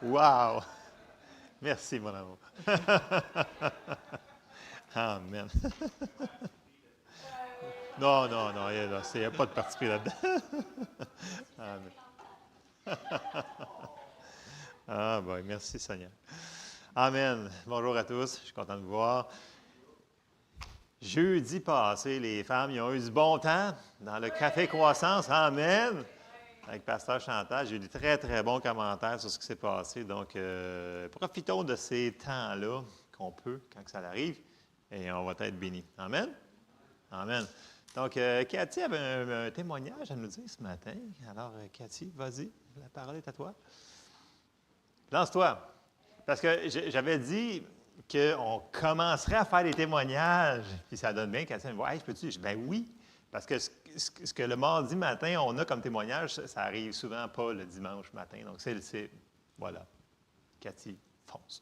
Wow! Merci, mon amour. Amen. Non, non, non, il n'y a pas de parti pris là-dedans. Amen. Ah, ben, merci, Seigneur. Amen. Bonjour à tous, je suis content de vous voir. Jeudi passé, les femmes, ils ont eu du bon temps dans le Café Croissance. Amen. Avec Pasteur Chantal, j'ai eu des très, très bons commentaires sur ce qui s'est passé. Donc, profitons de ces temps-là qu'on peut quand ça arrive et on va être bénis. Amen. Amen. Donc, Cathy avait un témoignage à nous dire ce matin. Alors, Cathy, vas-y, la parole est à toi. Lance-toi. Parce que j'avais dit qu'on commencerait à faire des témoignages, puis ça donne bien. Cathy me dit, hey, je peux-tu? Je dis, ben oui, parce que ce que le mardi matin, on a comme témoignage, ça arrive souvent pas le dimanche matin. Donc, voilà. Cathy, fonce.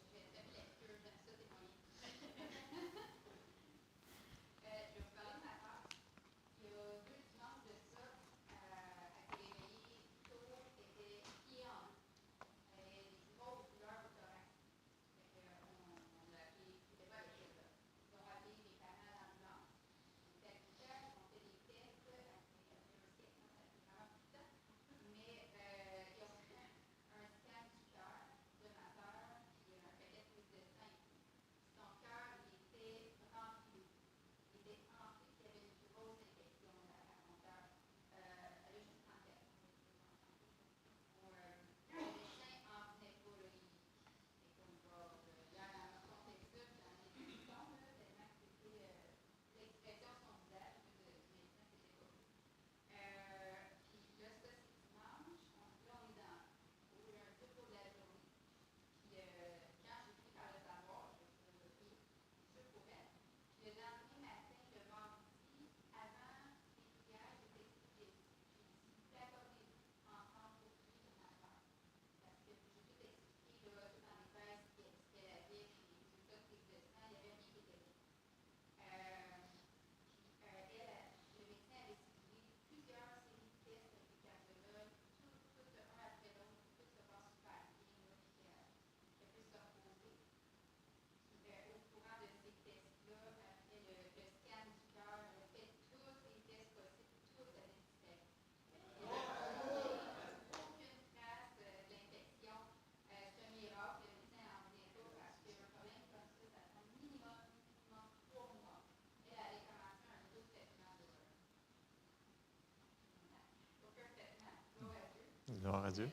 Gloire à Dieu.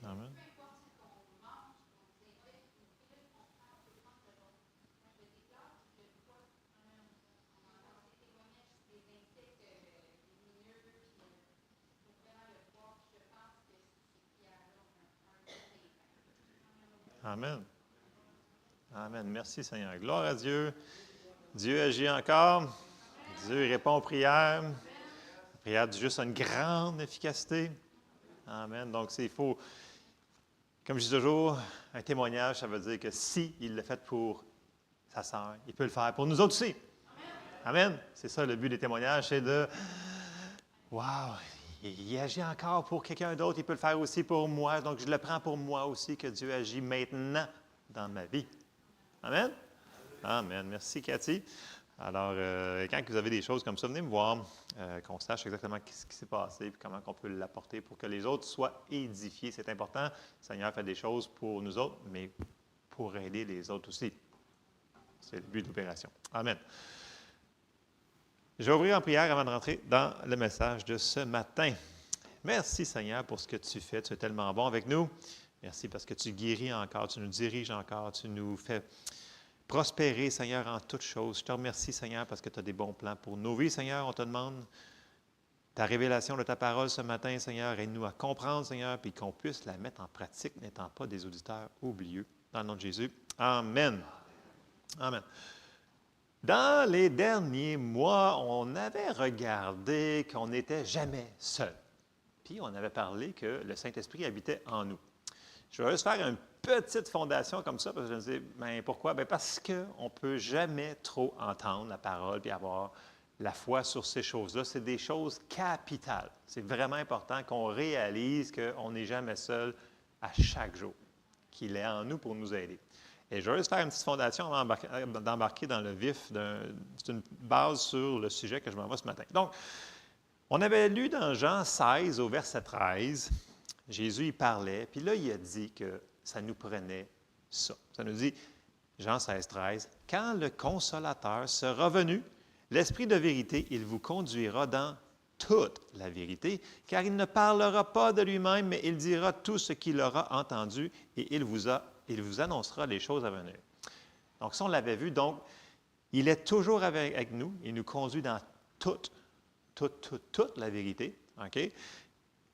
Amen. Amen. Amen. Merci, Seigneur. Gloire à Dieu. Dieu agit encore. Dieu répond aux prières. La prière du juste a une grande efficacité. Amen. Donc, il faut, comme je dis toujours, un témoignage, ça veut dire que si il l'a fait pour sa sœur, il peut le faire pour nous autres aussi. Amen. C'est ça le but des témoignages, c'est de wow, il agit encore pour quelqu'un d'autre, il peut le faire aussi pour moi, donc je le prends pour moi aussi que Dieu agit maintenant dans ma vie. Amen. Amen. Merci, Cathy. Alors, quand vous avez des choses comme ça, venez me voir, qu'on sache exactement ce qui s'est passé et comment on peut l'apporter pour que les autres soient édifiés. C'est important. Le Seigneur fait des choses pour nous autres, mais pour aider les autres aussi. C'est le but de l'opération. Amen. Je vais ouvrir en prière avant de rentrer dans le message de ce matin. Merci, Seigneur, pour ce que tu fais. Tu es tellement bon avec nous. Merci parce que tu guéris encore, tu nous diriges encore, tu nous fais prospérer, Seigneur, en toutes choses. Je te remercie, Seigneur, parce que tu as des bons plans pour nos vies, Seigneur. On te demande ta révélation de ta parole ce matin, Seigneur. Aide-nous à comprendre, Seigneur, puis qu'on puisse la mettre en pratique, n'étant pas des auditeurs oublieux. Dans le nom de Jésus. Amen. Amen. Dans les derniers mois, on avait regardé qu'on n'était jamais seul. Puis on avait parlé que le Saint-Esprit habitait en nous. Je vais juste faire une petite fondation comme ça, parce que je me disais, bien, pourquoi? Bien, parce qu'on ne peut jamais trop entendre la parole et avoir la foi sur ces choses-là. C'est des choses capitales. C'est vraiment important qu'on réalise qu'on n'est jamais seul à chaque jour, qu'il est en nous pour nous aider. Et je vais juste faire une petite fondation avant d'embarquer dans le vif. C'est une base sur le sujet que je m'envoie ce matin. Donc, on avait lu dans Jean 16 au verset 13, Jésus, il parlait, puis là, il a dit que ça nous prenait ça. Ça nous dit, Jean 16, 13, « Quand le Consolateur sera venu, l'Esprit de vérité, il vous conduira dans toute la vérité, car il ne parlera pas de lui-même, mais il dira tout ce qu'il aura entendu et il vous annoncera les choses à venir. » Donc, ça, on l'avait vu. Donc, il est toujours avec nous. Il nous conduit dans toute la vérité. OK?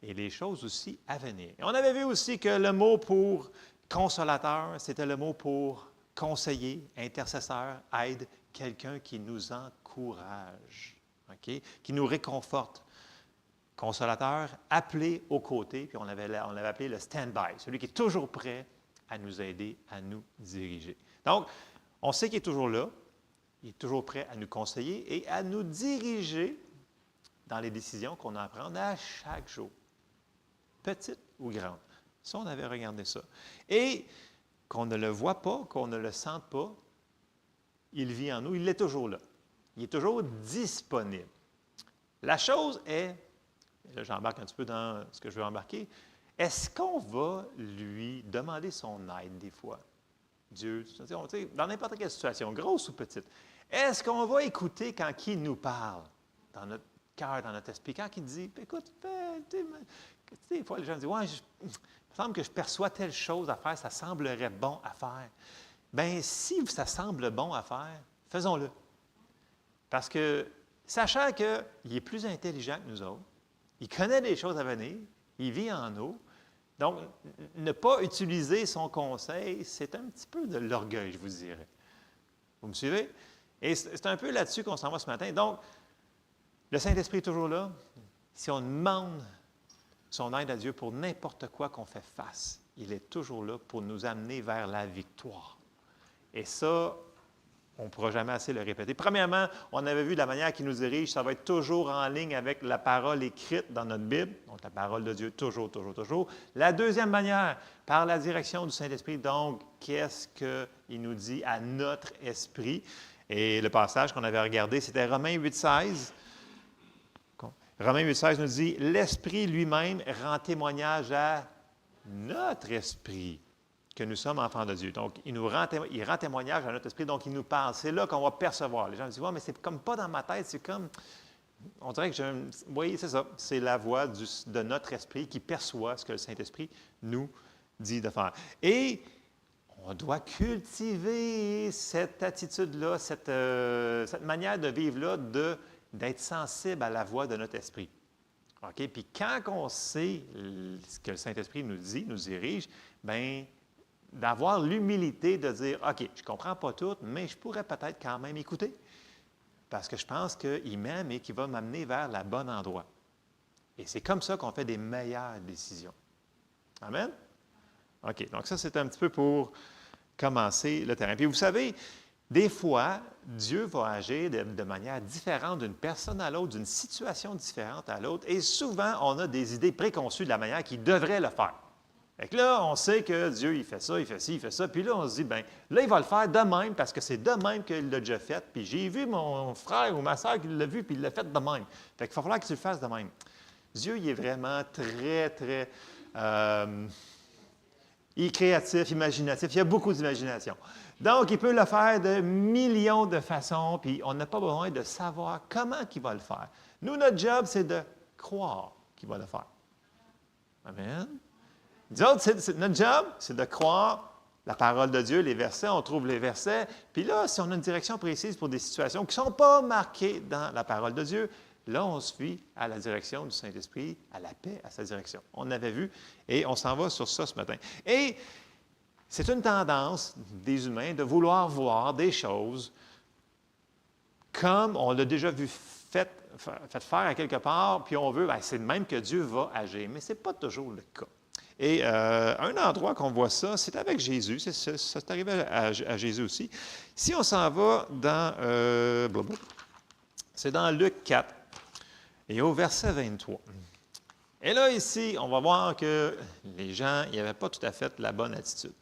Et les choses aussi à venir. Et on avait vu aussi que le mot pour consolateur, c'était le mot pour conseiller, intercesseur, aide, quelqu'un qui nous encourage, okay? Qui nous réconforte. Consolateur, appelé aux côtés, puis on l'avait appelé le stand-by, celui qui est toujours prêt à nous aider, à nous diriger. Donc, on sait qu'il est toujours là, il est toujours prêt à nous conseiller et à nous diriger dans les décisions qu'on a à prendre à chaque jour. Petite ou grande. Ça, on avait regardé ça. Et qu'on ne le voit pas, qu'on ne le sente pas, il vit en nous, il est toujours là. Il est toujours disponible. La chose est, et là j'embarque un petit peu dans ce que je veux embarquer, est-ce qu'on va lui demander son aide des fois? Dieu, dans n'importe quelle situation, grosse ou petite, est-ce qu'on va écouter quand il nous parle dans notre cœur, dans notre esprit, quand il dit, écoute, des fois, les gens disent, ouais, il me semble que je perçois telle chose à faire, ça semblerait bon à faire. Bien, si ça semble bon à faire, faisons-le. Parce que, sachant qu'il est plus intelligent que nous autres, il connaît des choses à venir, il vit en nous, donc, ne pas utiliser son conseil, c'est un petit peu de l'orgueil, je vous dirais. Vous me suivez? Et c'est un peu là-dessus qu'on s'en va ce matin. Donc, le Saint-Esprit est toujours là. Si on demande son aide à Dieu pour n'importe quoi qu'on fait face, il est toujours là pour nous amener vers la victoire. Et ça, on ne pourra jamais assez le répéter. Premièrement, on avait vu la manière qu'il nous dirige, ça va être toujours en ligne avec la parole écrite dans notre Bible, donc la parole de Dieu, toujours, toujours, toujours. La deuxième manière, par la direction du Saint-Esprit, donc, qu'est-ce qu'il nous dit à notre esprit? Et le passage qu'on avait regardé, c'était Romains 8,16. Romains 8,16 nous dit, « L'Esprit lui-même rend témoignage à notre esprit que nous sommes enfants de Dieu. » Donc, il rend témoignage à notre esprit, donc il nous parle. C'est là qu'on va percevoir. Les gens disent, « Ouais, mais c'est comme pas dans ma tête, c'est comme... » On dirait que oui, c'est ça. C'est la voix de notre esprit qui perçoit ce que le Saint-Esprit nous dit de faire. Et on doit cultiver cette attitude-là, cette manière de vivre-là, d'être sensible à la voix de notre esprit. OK? Puis quand on sait ce que le Saint-Esprit nous dit, nous dirige, bien, d'avoir l'humilité de dire, OK, je ne comprends pas tout, mais je pourrais peut-être quand même écouter. Parce que je pense qu'il m'aime et qu'il va m'amener vers le bon endroit. Et c'est comme ça qu'on fait des meilleures décisions. Amen? OK, donc ça, c'est un petit peu pour commencer le terrain. Puis vous savez, Des fois, Dieu va agir de manière différente d'une personne à l'autre, d'une situation différente à l'autre, et souvent, on a des idées préconçues de la manière qu'il devrait le faire. Fait que là, on sait que Dieu, il fait ça, il fait ci, il fait ça, puis là, on se dit, bien, là, il va le faire de même, parce que c'est de même qu'il l'a déjà fait, puis j'ai vu mon frère ou ma soeur qui l'a vu, puis il l'a fait de même. Fait qu'il va falloir que tu le fasses de même. Dieu, il est vraiment très, très... il est créatif, imaginatif, il y a beaucoup d'imagination. Donc, il peut le faire de millions de façons, puis on n'a pas besoin de savoir comment il va le faire. Nous, notre job, c'est de croire qu'il va le faire. Amen. Nous autres, notre job, c'est de croire la parole de Dieu, les versets, on trouve les versets, puis là, si on a une direction précise pour des situations qui ne sont pas marquées dans la parole de Dieu, là, on se fie à la direction du Saint-Esprit, à la paix, à sa direction. On avait vu, et on s'en va sur ça ce matin. Et c'est une tendance des humains de vouloir voir des choses comme on l'a déjà vu fait faire à quelque part, puis on veut, bien, c'est de même que Dieu va agir. Mais ce n'est pas toujours le cas. Et un endroit qu'on voit ça, c'est avec Jésus. C'est arrivé à Jésus aussi. Si on s'en va dans... c'est dans Luc 4, et au verset 23. Et là, ici, on va voir que les gens, ils n'avaient pas tout à fait la bonne attitude.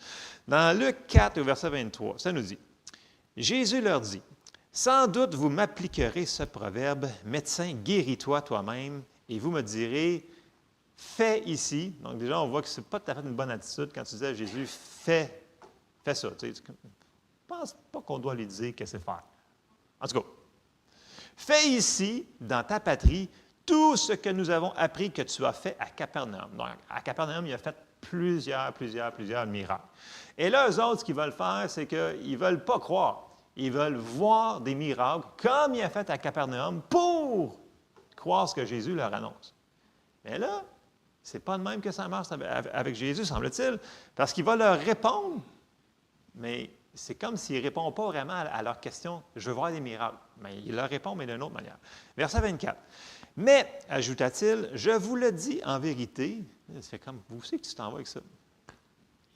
Dans Luc 4, au verset 23, ça nous dit, « Jésus leur dit, « Sans doute vous m'appliquerez ce proverbe, « Médecin, guéris-toi toi-même, et vous me direz, « Fais ici. » Donc déjà, on voit que ce n'est pas tout à fait une bonne attitude quand tu dis à Jésus, « Fais ça. » Tu sais, je ne pense pas qu'on doit lui dire qu'est-ce que c'est faire. En tout cas, « Fais ici, dans ta patrie, tout ce que nous avons appris que tu as fait à Capernaum. » Donc, à Capernaum, il a fait plusieurs miracles. Et là, eux autres, ce qu'ils veulent faire, c'est qu'ils ne veulent pas croire. Ils veulent voir des miracles, comme il a fait à Capernaum, pour croire ce que Jésus leur annonce. Mais là, ce n'est pas de même que ça marche avec Jésus, semble-t-il, parce qu'il va leur répondre, mais c'est comme s'il ne répond pas vraiment à leur question « Je veux voir des miracles ». Mais il leur répond, mais d'une autre manière. Verset 24. « Mais, ajouta-t-il, je vous le dis en vérité, » ça fait comme, vous savez que tu t'en vas avec ça.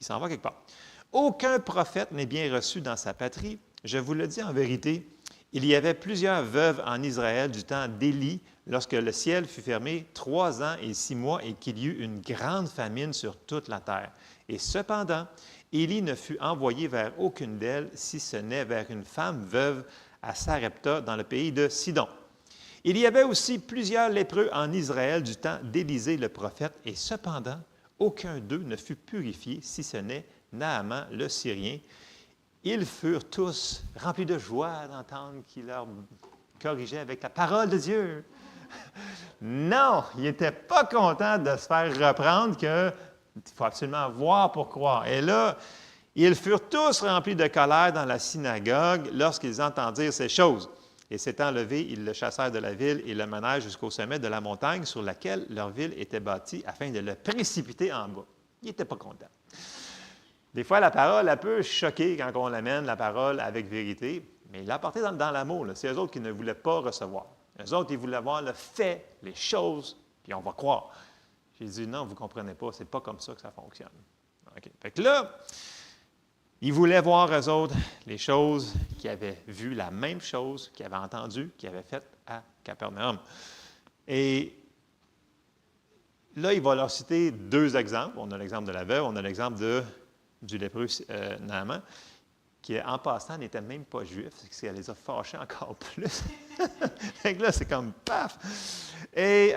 Il s'en va quelque part. « Aucun prophète n'est bien reçu dans sa patrie. Je vous le dis en vérité, il y avait plusieurs veuves en Israël du temps d'Élie, lorsque le ciel fut fermé 3 ans et 6 mois et qu'il y eut une grande famine sur toute la terre. Et cependant, Élie ne fut envoyé vers aucune d'elles, si ce n'est vers une femme veuve à Sarepta, dans le pays de Sidon. Il y avait aussi plusieurs lépreux en Israël du temps d'Élisée le prophète, et cependant, aucun d'eux ne fut purifié, si ce n'est Naaman le Syrien. Ils furent tous remplis de joie d'entendre qu'il leur corrigeait avec la parole de Dieu. Non, ils n'étaient pas contents de se faire reprendre qu'il faut absolument voir pour croire. Et là, ils furent tous remplis de colère dans la synagogue lorsqu'ils entendirent ces choses. Et s'étant levés, ils le chassèrent de la ville et le menèrent jusqu'au sommet de la montagne sur laquelle leur ville était bâtie afin de le précipiter en bas. Ils n'étaient pas contents. Des fois, la parole, elle peut choquer quand on l'amène, la parole avec vérité, mais il l'a apporté dans l'amour. C'est eux autres qui ne voulaient pas recevoir. Eux autres, ils voulaient voir le fait, les choses, puis on va croire. J'ai dit, non, vous ne comprenez pas, c'est pas comme ça que ça fonctionne. OK. Fait que là, ils voulaient voir, eux autres, les choses qu'ils avaient vues, la même chose qu'ils avaient entendues, qu'ils avaient faites à Capernaum. Et là, il va leur citer 2 exemples. On a l'exemple de la veuve, on a l'exemple du lépreux Naaman, qui, en passant, n'était même pas juif, ce qui les a fâchés encore plus. Donc là, c'est comme paf! Et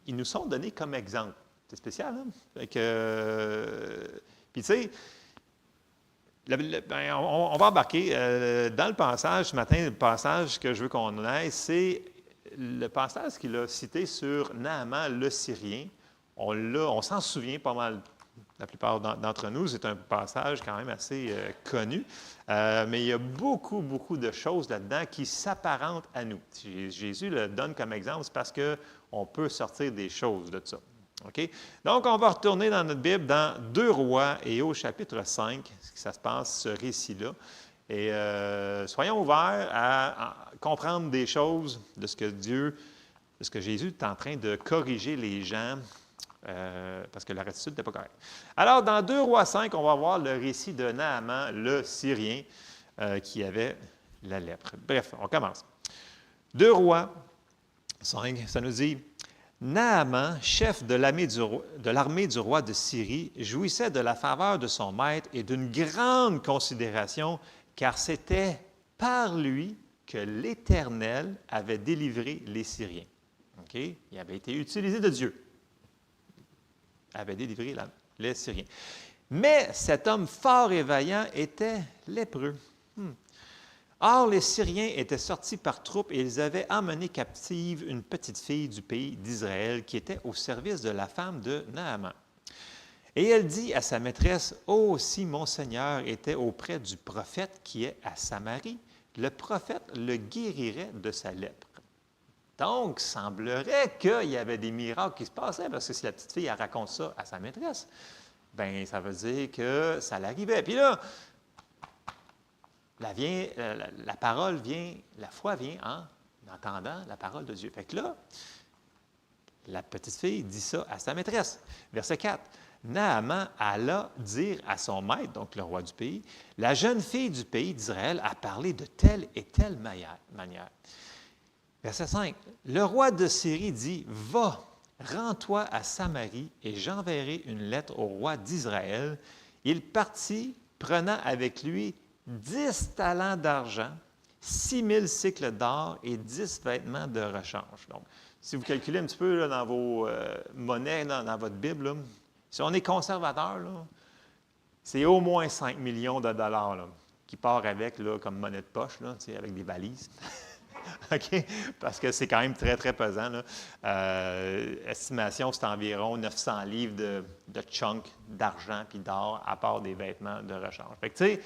ils nous sont donnés comme exemple. C'est spécial, hein? Fait que, puis, tu sais, on va embarquer dans le passage ce matin. Le passage que je veux qu'on aille, c'est le passage qu'il a cité sur Naaman le Syrien. On s'en souvient pas mal. La plupart d'entre nous, c'est un passage quand même assez connu, mais il y a beaucoup de choses là-dedans qui s'apparentent à nous. Jésus le donne comme exemple, c'est parce qu'on peut sortir des choses de ça. Okay? Donc, on va retourner dans notre Bible, dans 2 Rois et au chapitre 5, ça se passe, ce récit-là. Et soyons ouverts à comprendre des choses de ce que Jésus est en train de corriger les gens, parce que leur attitude n'était pas correcte. Alors, dans 2 Rois 5, on va voir le récit de Naaman, le Syrien. qui avait la lèpre. Bref, on commence. 2 Rois 5, ça nous dit « Naaman, chef de l'armée du roi de Syrie, jouissait de la faveur de son maître et d'une grande considération, car c'était par lui que l'Éternel avait délivré les Syriens. » OK? Il avait été utilisé de Dieu. Il avait délivré les Syriens. Mais cet homme fort et vaillant était lépreux. Or, les Syriens étaient sortis par troupes et ils avaient emmené captive une petite fille du pays d'Israël qui était au service de la femme de Naaman. Et elle dit à sa maîtresse, « Oh, si mon Seigneur était auprès du prophète qui est à Samarie, le prophète le guérirait de sa lèpre. » Donc, il semblerait qu'il y avait des miracles qui se passaient, parce que si la petite fille elle raconte ça à sa maîtresse, bien, ça veut dire que ça l'arrivait. Puis là, la parole vient, la foi vient en entendant la parole de Dieu. Fait que là, la petite fille dit ça à sa maîtresse. Verset 4. Naaman alla dire à son maître, donc le roi du pays, « La jeune fille du pays d'Israël a parlé de telle et telle manière. » Verset 5. Le roi de Syrie dit, « Va, rends-toi à Samarie, et j'enverrai une lettre au roi d'Israël. » Il partit, prenant avec lui 10 talents d'argent, 6 000 cycles d'or et 10 vêtements de rechange. Donc, si vous calculez un petit peu là, dans vos monnaies, dans votre Bible, là, si on est conservateur, là, c'est au moins 5 millions de dollars là, qui part avec là, comme monnaie de poche, là, avec des valises. OK? Parce que c'est quand même très, très pesant. Estimation, c'est environ 900 livres de chunk d'argent puis d'or, à part des vêtements de rechange. Fait que, tu sais,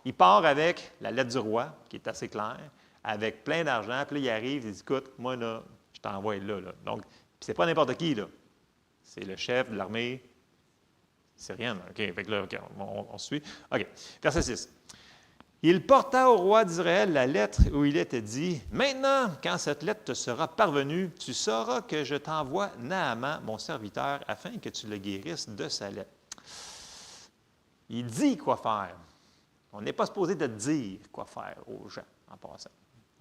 il part avec la lettre du roi, qui est assez claire, avec plein d'argent. Puis là, il arrive, il dit, écoute, moi, là, je t'envoie là. Donc, c'est pas n'importe qui, là. C'est le chef de l'armée syrienne. OK, fait que là, okay, on suit. OK, verset 6. Il porta au roi d'Israël la lettre où il était dit, « Maintenant, quand cette lettre te sera parvenue, tu sauras que je t'envoie Naaman, mon serviteur, afin que tu le guérisses de sa lettre. » Il dit quoi faire. On n'est pas supposé de dire quoi faire aux gens en passant.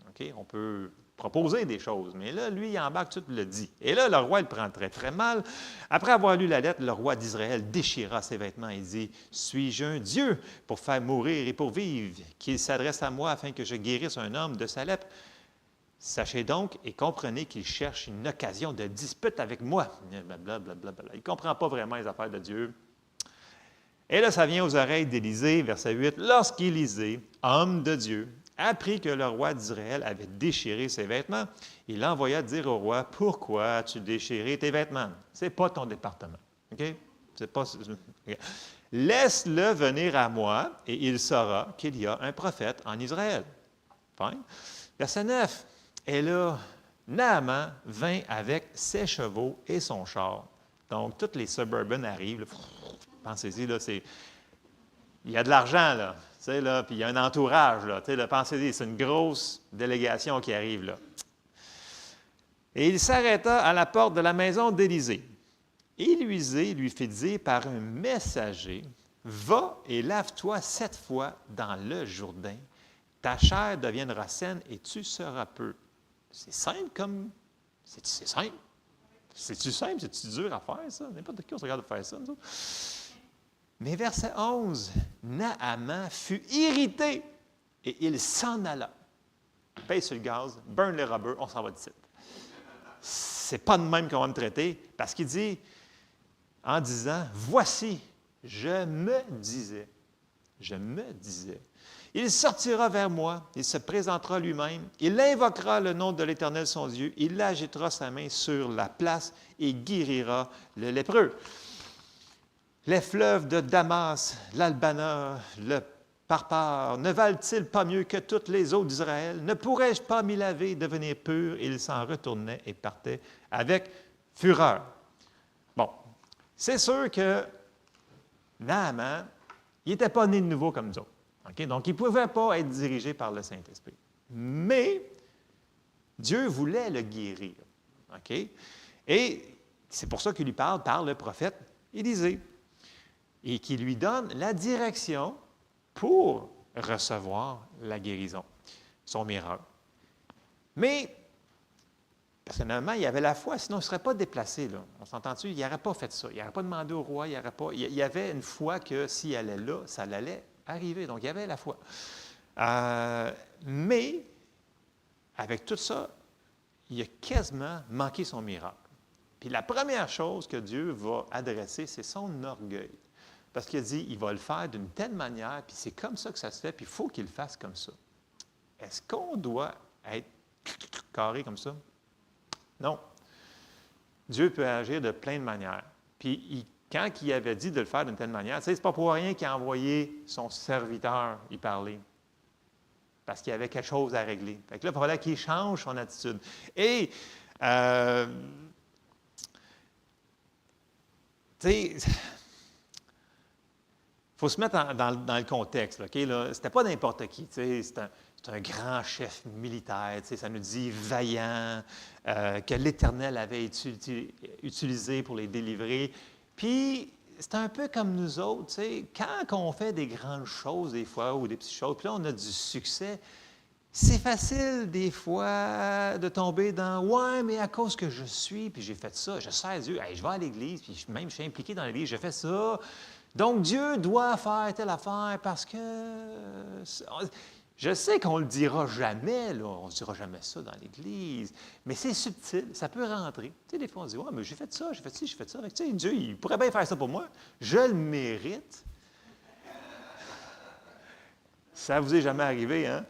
Okay? On peut proposer des choses, mais là, lui, il embarque tout le dit. Et là, le roi, il prend très, très mal. Après avoir lu la lettre, le roi d'Israël déchira ses vêtements et dit, « Suis-je un Dieu pour faire mourir et pour vivre, qu'il s'adresse à moi afin que je guérisse un homme de sa lèpre? Sachez donc et comprenez qu'il cherche une occasion de dispute avec moi. » Blablabla. Il ne comprend pas vraiment les affaires de Dieu. Et là, ça vient aux oreilles d'Élisée, verset 8. « Lorsqu'Élisée, homme de Dieu, apprit que le roi d'Israël avait déchiré ses vêtements, il envoya dire au roi, « Pourquoi as-tu déchiré tes vêtements? » Ce n'est pas ton département. OK? C'est pas... « Laisse-le venir à moi, et il saura qu'il y a un prophète en Israël. » Fine. Verset 9. « Et là, Naaman vint avec ses chevaux et son char. » Donc, tous les suburban arrivent. Là, pensez-y, là, c'est... Il y a de l'argent, là. Tu sais, là, puis il y a un entourage, là. Tu sais, là, pensez-y, c'est une grosse délégation qui arrive, là. Et il s'arrêta à la porte de la maison d'Élisée. Élisée lui fit dire par un messager, « Va et lave-toi 7 fois dans le Jourdain. Ta chair deviendra saine et tu seras peu. » C'est simple comme... C'est simple. C'est-tu simple? C'est-tu dur à faire, ça? N'importe qui, on se regarde de faire ça, nous autres. Mais verset 11, Naaman fut irrité et il s'en alla. Paye sur le gaz, burn les robbers, on s'en va d'ici. C'est pas de même qu'on va me traiter, parce qu'il dit, en disant, « Voici, je me disais, il sortira vers moi, il se présentera lui-même, il invoquera le nom de l'Éternel son Dieu, il agitera sa main sur la place et guérira le lépreux. » Les fleuves de Damas, l'Albana, le Parpar, ne valent-ils pas mieux que toutes les eaux d'Israël? Ne pourrais-je pas m'y laver, devenir pur? Il s'en retournait et partait avec fureur. Bon, c'est sûr que Naaman, il n'était pas né de nouveau comme nous autres. Okay? Donc, il ne pouvait pas être dirigé par le Saint-Esprit. Mais Dieu voulait le guérir. Okay? Et c'est pour ça qu'il lui parle par le prophète Élisée. Et qui lui donne la direction pour recevoir la guérison, son miracle. Mais, personnellement, il y avait la foi, sinon il ne serait pas déplacé. Là. On s'entend-tu? Il n'aurait pas fait ça. Il n'aurait pas demandé au roi. Il y avait une foi que s'il allait là, ça allait arriver. Donc, il y avait la foi. Mais, avec tout ça, il a quasiment manqué son miracle. Puis la première chose que Dieu va adresser, c'est son orgueil. Parce qu'il a dit, il va le faire d'une telle manière, puis c'est comme ça que ça se fait, puis il faut qu'il le fasse comme ça. Est-ce qu'on doit être carré comme ça? Non. Dieu peut agir de plein de manières. Puis quand il avait dit de le faire d'une telle manière, c'est pas pour rien qu'il a envoyé son serviteur y parler. Parce qu'il y avait quelque chose à régler. Fait que là, il fallait qu'il change son attitude. Et, tu sais, il faut se mettre dans le contexte. OK? Ce n'était pas n'importe qui. C'est un grand chef militaire. Ça nous dit vaillant, que l'Éternel avait utilisé pour les délivrer. Puis, c'est un peu comme nous autres. Quand on fait des grandes choses, des fois, ou des petites choses, puis là, on a du succès, c'est facile, des fois, de tomber dans « Ouais, mais à cause que je suis, puis j'ai fait ça, je sers Dieu, hey, je vais à l'Église, puis même je suis impliqué dans l'Église, je fais ça. Donc, Dieu doit faire telle affaire parce que... » Je sais qu'on ne le dira jamais, là, on ne se dira jamais ça dans l'Église, mais c'est subtil, ça peut rentrer. Tu sais, des fois, on se dit « Ouais, mais j'ai fait ça, j'ai fait ci, j'ai fait ça. » Tu sais, Dieu, il pourrait bien faire ça pour moi. Je le mérite. Ça ne vous est jamais arrivé, hein?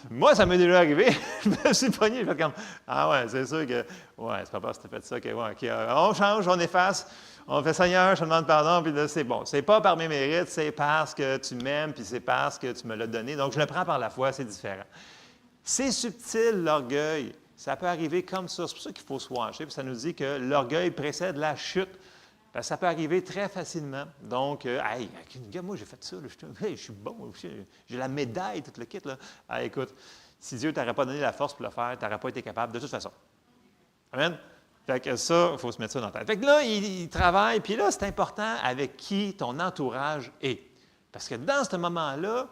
Moi, ça m'est déjà arrivé. Je me suis pogné, je fais comme « Ah ouais, c'est sûr que... Ouais, c'est pas parce que tu as fait ça que... Ouais, OK, on change, on efface. » On fait « Seigneur, je te demande pardon. » Puis là, c'est bon. C'est pas par mes mérites, c'est parce que tu m'aimes, puis c'est parce que tu me l'as donné. Donc, je le prends par la foi, c'est différent. C'est subtil, l'orgueil. Ça peut arriver comme ça. C'est pour ça qu'il faut se watcher. Puis ça nous dit que l'orgueil précède la chute. Parce que ça peut arriver très facilement. Donc, hey, moi, j'ai fait ça. Là, je suis bon. J'ai la médaille, tout le kit. Là. Ah, écoute, si Dieu ne t'aurait pas donné la force pour le faire, tu n'aurais pas été capable de toute façon. Amen? Fait que ça, il faut se mettre ça dans la tête. Fait que là, il travaille, puis là, c'est important avec qui ton entourage est. Parce que dans ce moment-là,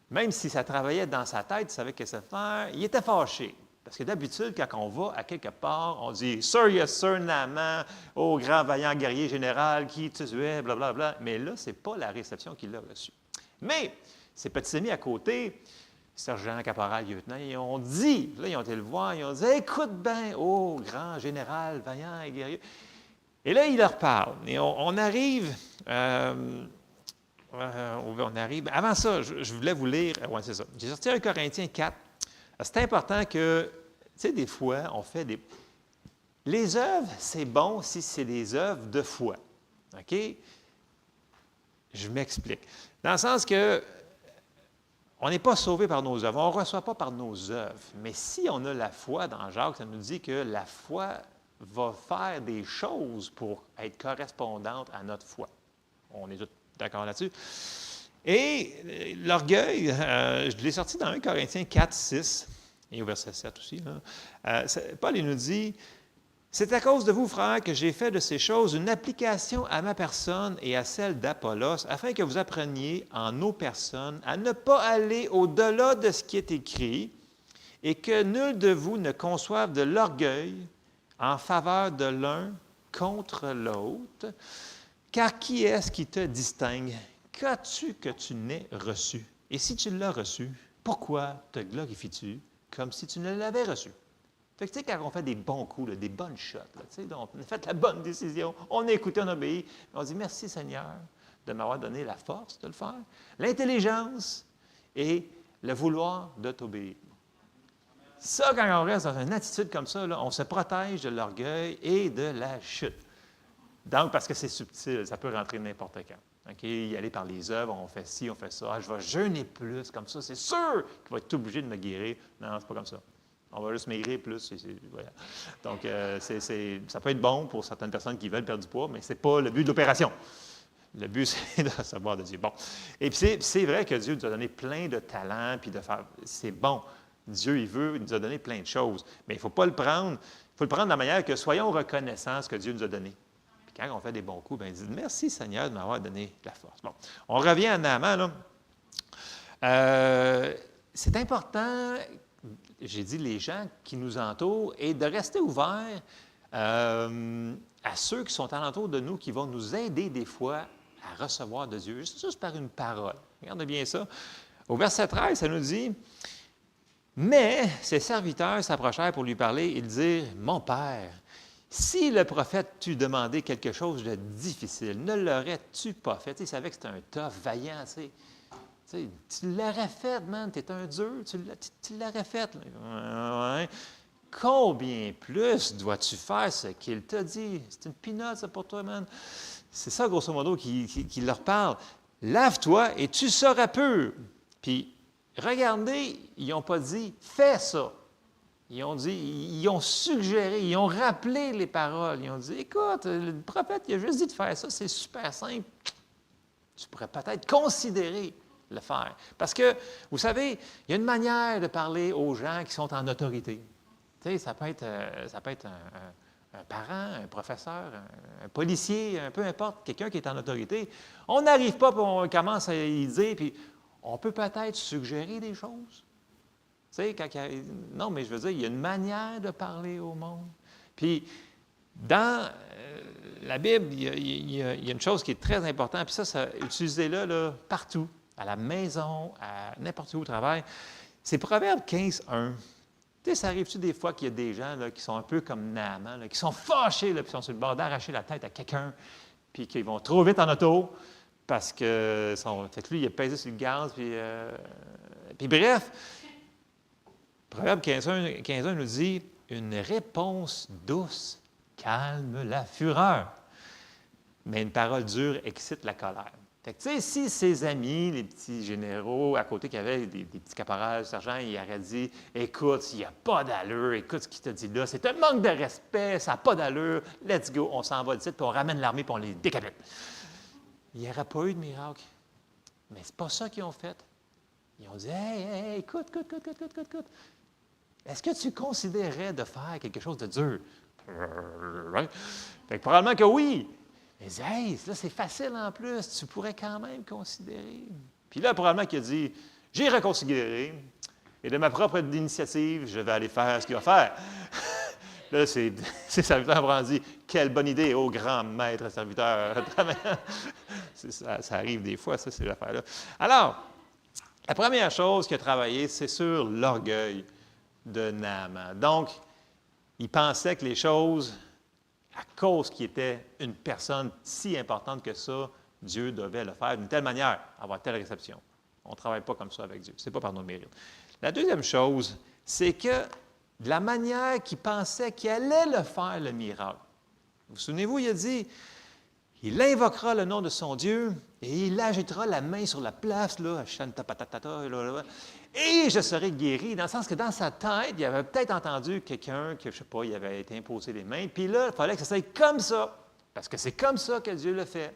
même si ça travaillait dans sa tête, il savait qu'est-ce que faire, il était fâché. Parce que d'habitude, quand on va à quelque part, on dit « Sir, yes, sir, Naaman, ô grand vaillant guerrier général, qui tu es, blablabla. » Mais là, ce n'est pas la réception qu'il a reçue. Mais ses petits amis à côté, sergent, caporal, lieutenant, ils ont dit, là, ils ont été le voir, ils ont dit « Écoute bien, ô grand général, vaillant et guerrier. » Et là, il leur parle. Et on arrive, avant ça, je voulais vous lire, oui, c'est ça. J'ai sorti 1 Corinthiens 4. C'est important que, tu sais, des fois, on fait des... Les œuvres, c'est bon si c'est des œuvres de foi. OK? Je m'explique. Dans le sens que on n'est pas sauvé par nos œuvres, on ne reçoit pas par nos œuvres. Mais si on a la foi dans Jacques, ça nous dit que la foi va faire des choses pour être correspondante à notre foi. On est tous d'accord là-dessus. Et l'orgueil, je l'ai sorti dans 1 Corinthiens 4, 6, et au verset 7 aussi. Là. Paul, il nous dit « C'est à cause de vous, frères, que j'ai fait de ces choses une application à ma personne et à celle d'Apollos, afin que vous appreniez en nos personnes à ne pas aller au-delà de ce qui est écrit, et que nul de vous ne conçoive de l'orgueil en faveur de l'un contre l'autre. Car qui est-ce qui te distingue? Qu'as-tu que tu n'aies reçu? Et si tu l'as reçu, pourquoi te glorifies-tu comme si tu ne l'avais reçu? » Fait que, tu sais, quand on fait des bons coups, là, des bonnes shots, là, tu sais, on a fait la bonne décision, on a écouté, on a obéi, on dit « Merci Seigneur de m'avoir donné la force de le faire, l'intelligence et le vouloir de t'obéir. » Ça, quand on reste dans une attitude comme ça, là, on se protège de l'orgueil et de la chute. Donc, parce que c'est subtil, ça peut rentrer n'importe quand. OK? Y aller par les œuvres, on fait ci, on fait ça. Ah, je vais jeûner plus, comme ça, c'est sûr qu'il va être obligé de me guérir. Non, c'est pas comme ça. On va juste maigrir plus. Voilà. Donc, ça peut être bon pour certaines personnes qui veulent perdre du poids, mais ce n'est pas le but de l'opération. Le but, c'est de savoir de Dieu. Bon. Et puis, c'est vrai que Dieu nous a donné plein de talents, puis de faire. C'est bon. Dieu, il nous a donné plein de choses. Mais il ne faut pas le prendre. Il faut le prendre de la manière que soyons reconnaissants de ce que Dieu nous a donné. Puis quand on fait des bons coups, bien, il dit « Merci Seigneur de m'avoir donné la force. » Bon, on revient à Naaman, là. C'est important, j'ai dit les gens qui nous entourent, et de rester ouvert à ceux qui sont alentour de nous, qui vont nous aider des fois à recevoir de Dieu, juste par une parole. Regardez bien ça. Au verset 13, ça nous dit, « Mais ses serviteurs s'approchèrent pour lui parler et dire, « Mon Père, si le prophète t'eût demandé quelque chose de difficile, ne l'aurais-tu pas fait? » Il savait que c'était un tough, vaillant, tu sais. Tu l'aurais fait, man, t'es un dur, tu l'aurais fait. Ouais. Combien plus dois-tu faire ce qu'il t'a dit? C'est une pinotte, ça, pour toi, man. C'est ça, grosso modo, qui leur parle. Lave-toi et tu seras pur. Puis, regardez, ils n'ont pas dit, fais ça. Ils ont dit, ils ont suggéré, ils ont rappelé les paroles. Ils ont dit, écoute, le prophète, il a juste dit de faire ça, c'est super simple. Tu pourrais peut-être considérer le faire. Parce que, vous savez, il y a une manière de parler aux gens qui sont en autorité. Tu sais, ça peut être un parent, un professeur, un policier, peu importe, quelqu'un qui est en autorité. On n'arrive pas, puis on commence à y dire, puis on peut peut-être suggérer des choses. Tu sais, non, mais je veux dire, il y a une manière de parler au monde. Puis, dans la Bible, il y a une chose qui est très importante, puis ça utilisez-le là, partout, à la maison, à n'importe où au travail. C'est Proverbe 15, 1. Tu sais, ça arrive-tu des fois qu'il y a des gens là, qui sont un peu comme Naaman, là, qui sont fâchés, là, puis sont sur le bord d'arracher la tête à quelqu'un, puis qu'ils vont trop vite en auto, parce que fait que lui, il a pesé sur le gaz, puis bref, Proverbe 15.1 nous dit « Une réponse douce calme la fureur, mais une parole dure excite la colère. » Fait que, tu sais, si ses amis, les petits généraux à côté qui avaient des petits caporals, sergents, ils auraient dit « Écoute, il n'y a pas d'allure, écoute ce qu'il t'a dit là, c'est un manque de respect, ça n'a pas d'allure, let's go, on s'en va d'ici, puis on ramène l'armée, puis on les décapite. » Il n'y aurait pas eu de miracle. Mais c'est pas ça qu'ils ont fait. Ils ont dit « Hey, écoute. Est-ce que tu considérais de faire quelque chose de dur? » Fait que probablement que oui. Mais hey, là, c'est facile en plus. Tu pourrais quand même considérer. Puis là, probablement qu'il a dit, j'ai reconsidéré. Et de ma propre initiative, je vais aller faire ce qu'il va faire. Là, ses serviteurs ont dit, quelle bonne idée, ô grand maître serviteur. Ça arrive des fois, ça, ces affaires-là. Alors, la première chose qu'il a travaillé, c'est sur l'orgueil de Naaman. Donc, il pensait que les choses, à cause qu'il était une personne si importante que ça, Dieu devait le faire d'une telle manière, avoir telle réception. On ne travaille pas comme ça avec Dieu. Ce n'est pas par nos mérites. La deuxième chose, c'est que de la manière qu'il pensait qu'il allait le faire, le miracle. Vous souvenez-vous, il a dit, il invoquera le nom de son Dieu et il agitera la main sur la place, là, et je serai guéri, dans le sens que dans sa tête, il avait peut-être entendu quelqu'un que, je ne sais pas, il avait été imposé les mains, puis là, il fallait que ça soit comme ça, parce que c'est comme ça que Dieu le fait.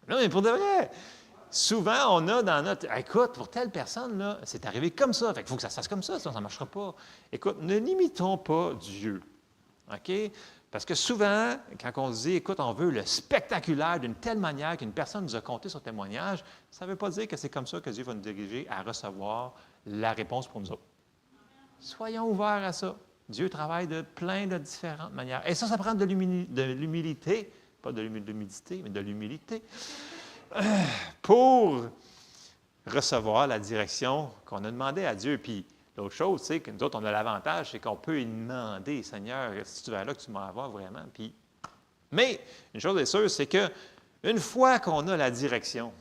Non, mais pour de vrai, souvent, on a dans notre... Écoute, pour telle personne, là, c'est arrivé comme ça, fait qu'il faut que ça se fasse comme ça, sinon ça ne marchera pas. Écoute, ne limitons pas Dieu, OK? Parce que souvent, quand on se dit, écoute, on veut le spectaculaire d'une telle manière qu'une personne nous a conté son témoignage, ça ne veut pas dire que c'est comme ça que Dieu va nous diriger à recevoir la réponse pour nous autres. Soyons ouverts à ça. Dieu travaille de plein de différentes manières. Et ça prend de l'humilité, pas de l'humidité, mais de l'humilité, pour recevoir la direction qu'on a demandée à Dieu. Puis, l'autre chose, c'est que nous autres, on a l'avantage, c'est qu'on peut y demander, Seigneur, si tu vas là que tu m'en vas vraiment. Puis, mais, une chose est sûre, c'est qu'une fois qu'on a la direction,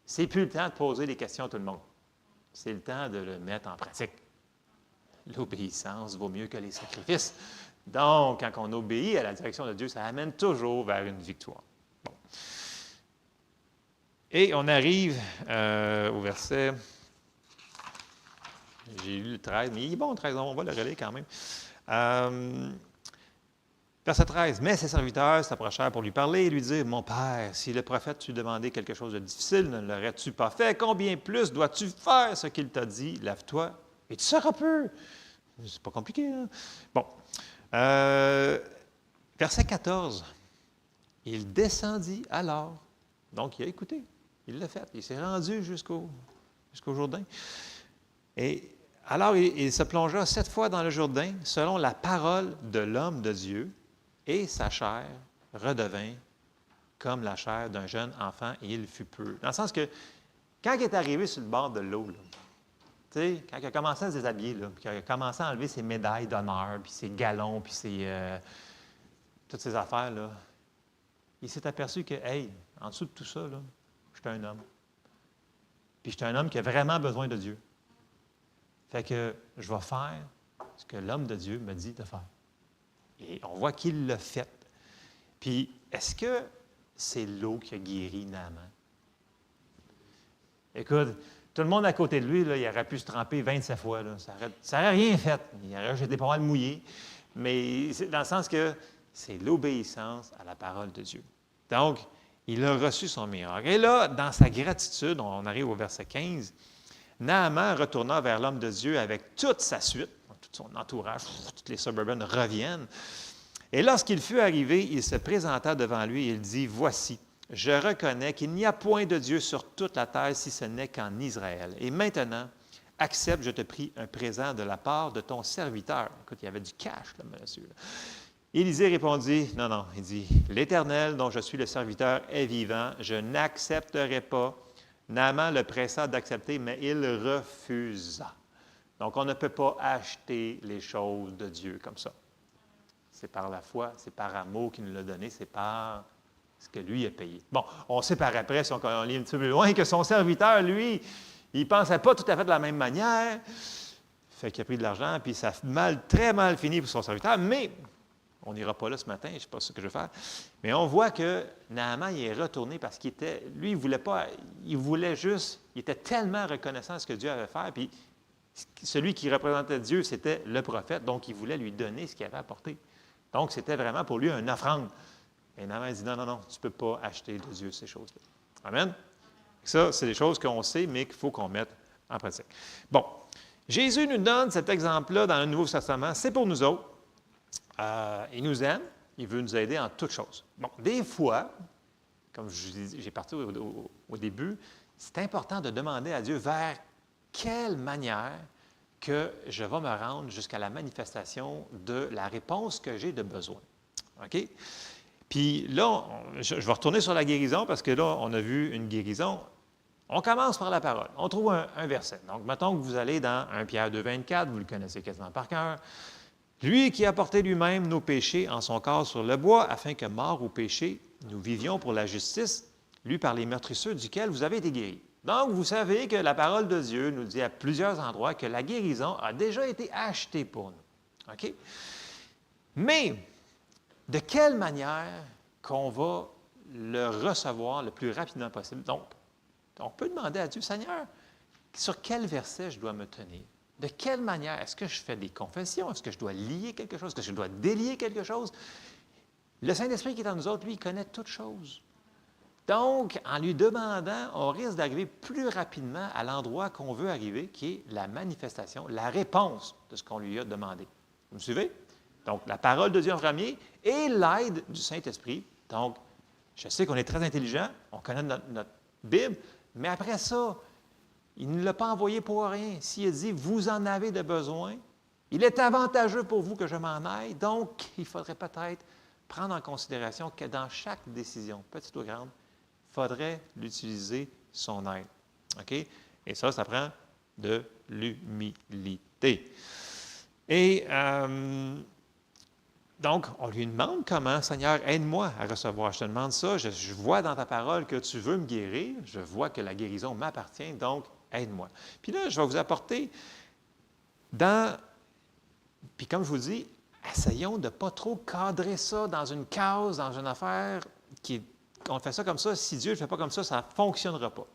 c'est plus le temps de poser des questions à tout le monde. C'est le temps de le mettre en pratique. L'obéissance vaut mieux que les sacrifices. Donc, quand on obéit à la direction de Dieu, ça amène toujours vers une victoire. Bon. Et on arrive au verset... J'ai lu le 13, mais il est bon le 13, on va le relayer quand même. Verset 13. « Mais ses serviteurs s'approchèrent pour lui parler et lui dire, « Mon père, si le prophète t'eût demandé quelque chose de difficile, ne l'aurais-tu pas fait? Combien plus dois-tu faire ce qu'il t'a dit? Lave-toi et tu seras pur. » C'est pas compliqué, hein? Bon. Verset 14. « Il descendit alors. » Donc, il a écouté. Il l'a fait. Il s'est rendu jusqu'au Jourdain. Et alors, il se plongea 7 fois dans le Jourdain, selon la parole de l'homme de Dieu, et sa chair redevint comme la chair d'un jeune enfant, et il fut pur. Dans le sens que, quand il est arrivé sur le bord de l'eau, quand il a commencé à se déshabiller, puis qu'il a commencé à enlever ses médailles d'honneur, puis ses galons, puis toutes ces affaires, là, il s'est aperçu que, hey, en dessous de tout ça, là, je suis un homme. Puis je suis un homme qui a vraiment besoin de Dieu. Fait que je vais faire ce que l'homme de Dieu me dit de faire. Et on voit qu'il l'a fait. Puis, est-ce que c'est l'eau qui a guéri Naaman? Écoute, tout le monde à côté de lui, là, il aurait pu se tremper 27 fois. Là. Ça n'aurait rien fait. Il aurait été pas mal mouillé. Mais c'est dans le sens que c'est l'obéissance à la parole de Dieu. Donc, il a reçu son miracle. Et là, dans sa gratitude, on arrive au verset 15, Naaman retourna vers l'homme de Dieu avec toute sa suite, tout son entourage, tous les suburbains reviennent. Et lorsqu'il fut arrivé, il se présenta devant lui et il dit, « Voici, je reconnais qu'il n'y a point de Dieu sur toute la terre si ce n'est qu'en Israël. Et maintenant, accepte, je te prie, un présent de la part de ton serviteur. » Écoute, il y avait du cash, là, monsieur. Élisée répondit, « Non, non. » Il dit, « L'Éternel, dont je suis le serviteur, est vivant. Je n'accepterai pas. » Naaman le pressa d'accepter, mais il refusa. Donc, on ne peut pas acheter les choses de Dieu comme ça. C'est par la foi, c'est par amour qu'il nous l'a donné, c'est par ce que lui a payé. Bon, on sait par après, si on lit un petit peu plus loin, que son serviteur, lui, il ne pensait pas tout à fait de la même manière. Fait qu'il a pris de l'argent, puis ça a très mal fini pour son serviteur, mais on n'ira pas là ce matin, je ne sais pas ce que je vais faire. Mais on voit que Naaman, il est retourné parce qu'il était, lui, il ne voulait pas, il voulait juste, il était tellement reconnaissant de ce que Dieu avait fait, puis celui qui représentait Dieu, c'était le prophète, donc il voulait lui donner ce qu'il avait apporté. Donc, c'était vraiment pour lui une offrande. Et Naaman dit, non, non, non, tu ne peux pas acheter de Dieu ces choses-là. Amen? Ça, c'est des choses qu'on sait, mais qu'il faut qu'on mette en pratique. Bon, Jésus nous donne cet exemple-là dans le Nouveau Testament, c'est pour nous autres. Il nous aime, il veut nous aider en toutes choses. Bon, des fois, comme j'ai parti au début, c'est important de demander à Dieu vers quelle manière que je vais me rendre jusqu'à la manifestation de la réponse que j'ai de besoin. OK? Puis là, je vais retourner sur la guérison parce que là, on a vu une guérison. On commence par la parole. On trouve un verset. Donc, mettons que vous allez dans 1 Pierre 2, 24, vous le connaissez quasiment par cœur. Lui qui a porté lui-même nos péchés en son corps sur le bois, afin que, morts au péché, nous vivions pour la justice, lui par les meurtrissures duquel vous avez été guéris. Donc, vous savez que la parole de Dieu nous dit à plusieurs endroits que la guérison a déjà été achetée pour nous. OK? Mais, de quelle manière qu'on va le recevoir le plus rapidement possible? Donc, on peut demander à Dieu, Seigneur, sur quel verset je dois me tenir? De quelle manière? Est-ce que je fais des confessions? Est-ce que je dois lier quelque chose? Est-ce que je dois délier quelque chose? Le Saint-Esprit qui est en nous autres, lui, il connaît toutes choses. Donc, en lui demandant, on risque d'arriver plus rapidement à l'endroit qu'on veut arriver, qui est la manifestation, la réponse de ce qu'on lui a demandé. Vous me suivez? Donc, la parole de Dieu en premier et l'aide du Saint-Esprit. Donc, je sais qu'on est très intelligent, on connaît notre Bible, mais après ça, il ne l'a pas envoyé pour rien. S'il a dit, vous en avez de besoin, il est avantageux pour vous que je m'en aille. Donc, il faudrait peut-être prendre en considération que dans chaque décision, petite ou grande, il faudrait l'utiliser son aide. OK? Et ça prend de l'humilité. Et donc, on lui demande comment, Seigneur, aide-moi à recevoir. Je te demande ça. Je vois dans ta parole que tu veux me guérir. Je vois que la guérison m'appartient. Donc, aide-moi. Puis là, je vais vous apporter puis comme je vous dis, essayons de ne pas trop cadrer ça dans une case, dans une affaire on fait ça comme ça. Si Dieu ne le fait pas comme ça ne fonctionnera pas.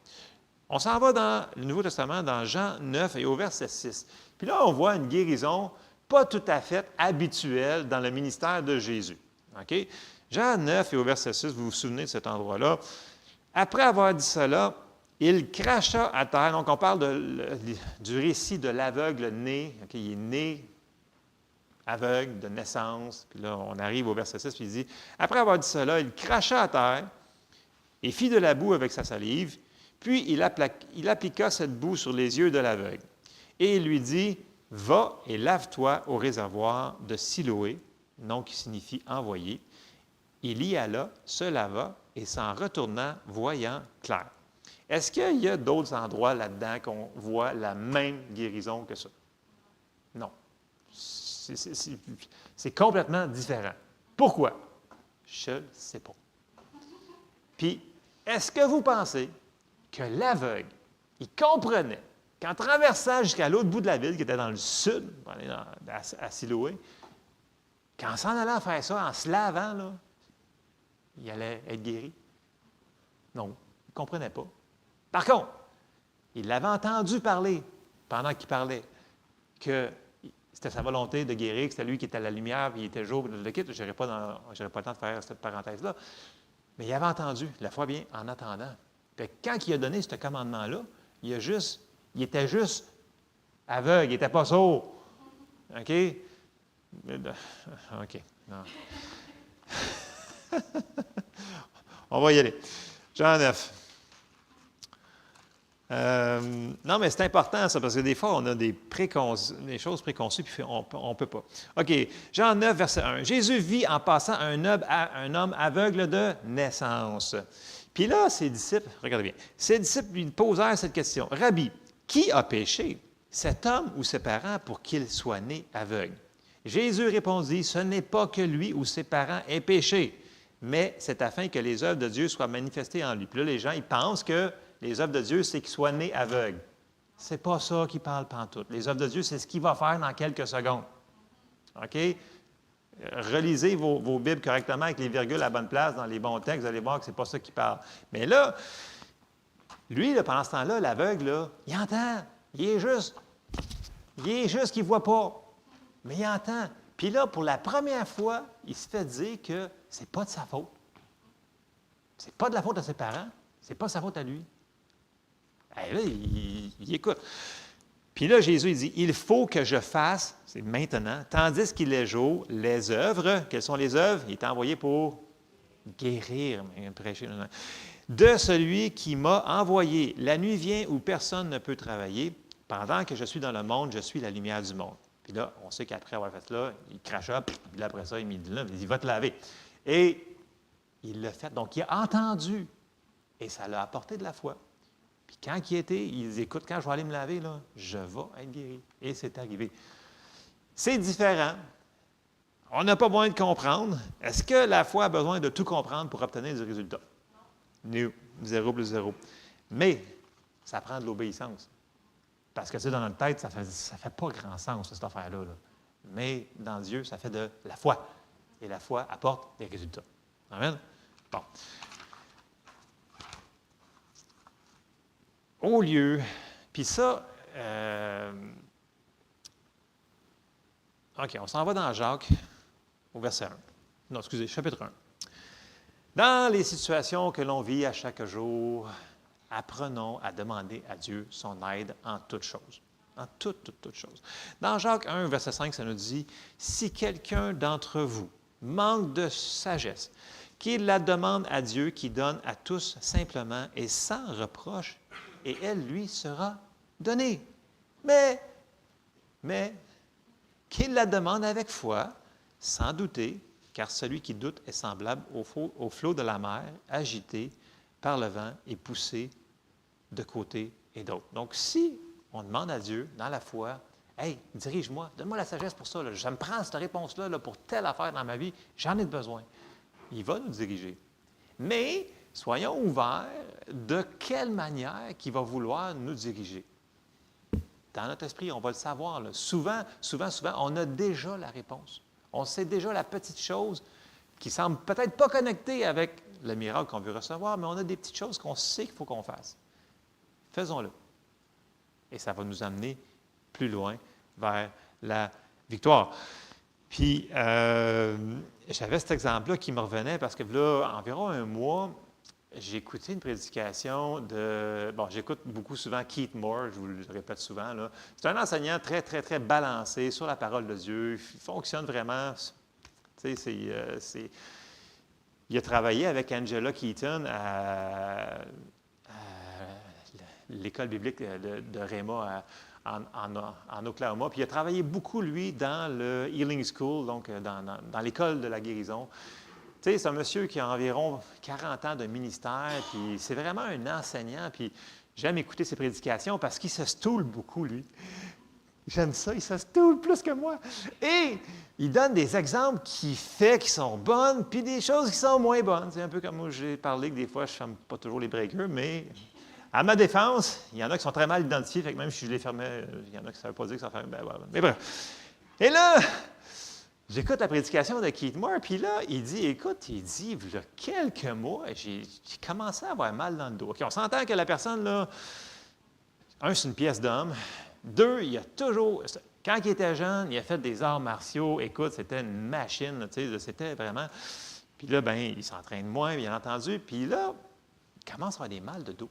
On s'en va dans le Nouveau Testament, dans Jean 9 et au verset 6. Puis là, on voit une guérison pas tout à fait habituelle dans le ministère de Jésus. OK? Jean 9 et au verset 6, vous vous souvenez de cet endroit-là. Après avoir dit cela, il cracha à terre. Donc, on parle du récit de l'aveugle né. Okay, il est né aveugle de naissance. Puis là, on arrive au verset 6, puis il dit, après avoir dit cela, il cracha à terre et fit de la boue avec sa salive. Puis il appliqua cette boue sur les yeux de l'aveugle. Et il lui dit, « Va et lave-toi au réservoir de Siloé, nom qui signifie envoyé. » Il y alla, se lava et s'en retourna, voyant clair. Est-ce qu'il y a d'autres endroits là-dedans qu'on voit la même guérison que ça? Non. C'est complètement différent. Pourquoi? Je ne sais pas. Puis, est-ce que vous pensez que l'aveugle, il comprenait qu'en traversant jusqu'à l'autre bout de la ville, qui était dans le sud, pour aller à Siloé, qu'en s'en allant faire ça, en se lavant, là, il allait être guéri? Non, il ne comprenait pas. Par contre, il l'avait entendu parler, pendant qu'il parlait, que c'était sa volonté de guérir, que c'était lui qui était la lumière, puis il était jour, le quitte. Je n'aurai pas le temps de faire cette parenthèse-là. Mais il avait entendu, la foi vient en attendant. Puis quand il a donné ce commandement-là, il était juste aveugle, il n'était pas sourd. OK? OK. Non. On va y aller. Jean 9. Non, mais c'est important, ça, parce que des fois, on a des choses préconçues, puis on ne peut pas. OK. Jean 9, verset 1. Jésus vit en passant un homme aveugle de naissance. Puis là, ses disciples, regardez bien, ses disciples lui posèrent cette question. « Rabbi, qui a péché, cet homme ou ses parents, pour qu'il soit né aveugle? » Jésus répondit, « Ce n'est pas que lui ou ses parents aient péché, mais c'est afin que les œuvres de Dieu soient manifestées en lui. » Puis là, les gens, ils pensent que les œuvres de Dieu, c'est qu'il soit né aveugle. Ce n'est pas ça qu'il parle pantoute. Les œuvres de Dieu, c'est ce qu'il va faire dans quelques secondes. OK? Relisez vos Bibles correctement avec les virgules à la bonne place dans les bons textes, vous allez voir que ce n'est pas ça qu'il parle. Mais là, lui, là, pendant ce temps-là, l'aveugle, là, il entend. Il est juste qu'il ne voit pas. Mais il entend. Puis là, pour la première fois, il se fait dire que ce n'est pas de sa faute. Ce n'est pas de la faute de ses parents. Ce n'est pas sa faute à lui. Et là, il écoute. Puis là, Jésus, il dit, « Il faut que je fasse, c'est maintenant, tandis qu'il est jour, les œuvres. » Quelles sont les œuvres? Il est envoyé pour guérir, prêcher. De celui qui m'a envoyé. La nuit vient où personne ne peut travailler. Pendant que je suis dans le monde, je suis la lumière du monde. Puis là, on sait qu'après avoir fait là, il cracha, puis là, après ça, il me dit là, il dit, va te laver. Et il l'a fait. Donc, il a entendu. Et ça l'a apporté de la foi. Puis quand il dit, écoute, quand je vais aller me laver, là, je vais être guéri. Et c'est arrivé. C'est différent. On n'a pas besoin de comprendre. Est-ce que la foi a besoin de tout comprendre pour obtenir du résultat? Non. 0 plus 0. Mais ça prend de l'obéissance. Parce que, tu sais, dans notre tête, ça fait pas grand sens, cette affaire-là. Là. Mais dans Dieu, ça fait de la foi. Et la foi apporte des résultats. Amen? Bon. Au lieu, puis ça, OK, on s'en va dans Jacques, au verset 1. Non, excusez, chapitre 1. Dans les situations que l'on vit à chaque jour, apprenons à demander à Dieu son aide en toutes choses. En toutes choses. Dans Jacques 1, verset 5, ça nous dit, « Si quelqu'un d'entre vous manque de sagesse, qu'il la demande à Dieu qui donne à tous simplement et sans reproche, et elle lui sera donnée. Mais, qu'il la demande avec foi, sans douter, car celui qui doute est semblable au flot de la mer, agité par le vent et poussé de côté et d'autre. » Donc, si on demande à Dieu, dans la foi, « Hey, dirige-moi, donne-moi la sagesse pour ça, là. Je me prends cette réponse-là là, pour telle affaire dans ma vie, j'en ai besoin. » Il va nous diriger. Mais, soyons ouverts de quelle manière qu'il va vouloir nous diriger. Dans notre esprit, on va le savoir. Là. Souvent, on a déjà la réponse. On sait déjà la petite chose qui semble peut-être pas connectée avec le miracle qu'on veut recevoir, mais on a des petites choses qu'on sait qu'il faut qu'on fasse. Faisons-le. Et ça va nous amener plus loin vers la victoire. Puis, j'avais cet exemple-là qui me revenait parce que là, environ un mois, j'ai écouté une prédication de... Bon, j'écoute beaucoup souvent Keith Moore, je vous le répète souvent. Là. C'est un enseignant très, très, très balancé sur la parole de Dieu. Il fonctionne vraiment... Tu sais, il a travaillé avec Angela Keaton à l'école biblique de Rhema en Oklahoma. Puis il a travaillé beaucoup, lui, dans le Healing School, donc dans l'école de la guérison. Tu sais, c'est un monsieur qui a environ 40 ans de ministère, puis c'est vraiment un enseignant, puis j'aime écouter ses prédications parce qu'il se stoule beaucoup, lui. J'aime ça, il se stoule plus que moi. Et il donne des exemples qui sont bonnes, puis des choses qui sont moins bonnes. C'est un peu comme moi, j'ai parlé que des fois, je ne ferme pas toujours les breakers, mais à ma défense, il y en a qui sont très mal identifiés, fait que même si je les fermais, il y en a qui ne savaient pas dire que ça fait... Ben, mais bref. Et là, j'écoute la prédication de Keith Moore, puis là, il dit, écoute, il dit, il y a quelques mois, j'ai commencé à avoir mal dans le dos. OK, on s'entend que la personne, là, un, c'est une pièce d'homme. Deux, il a toujours... Quand il était jeune, il a fait des arts martiaux. Écoute, c'était une machine, tu sais, c'était vraiment... Puis là, bien, il s'entraîne moins, bien entendu. Puis là, il commence à avoir des mal de dos.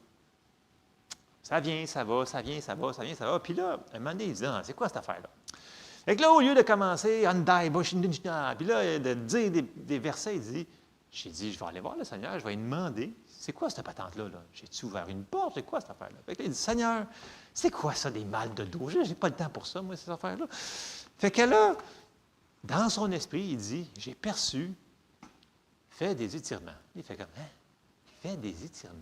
Ça vient, ça va, ça vient, ça va, ça vient, ça va. Puis là, un moment donné, il dit, ah, c'est quoi cette affaire-là? Fait que là, au lieu de commencer, Andai, puis là, de dire des versets, j'ai dit, je vais aller voir le Seigneur, je vais lui demander, c'est quoi cette patente-là? Là? J'ai-tu ouvert une porte? C'est quoi cette affaire-là? Fait que là, il dit, Seigneur, c'est quoi ça, des mal de dos? Je n'ai pas le temps pour ça, moi, ces affaires-là. Fait que là, dans son esprit, il dit, j'ai perçu, fais des étirements. Il fait comme, hein? Fais des étirements.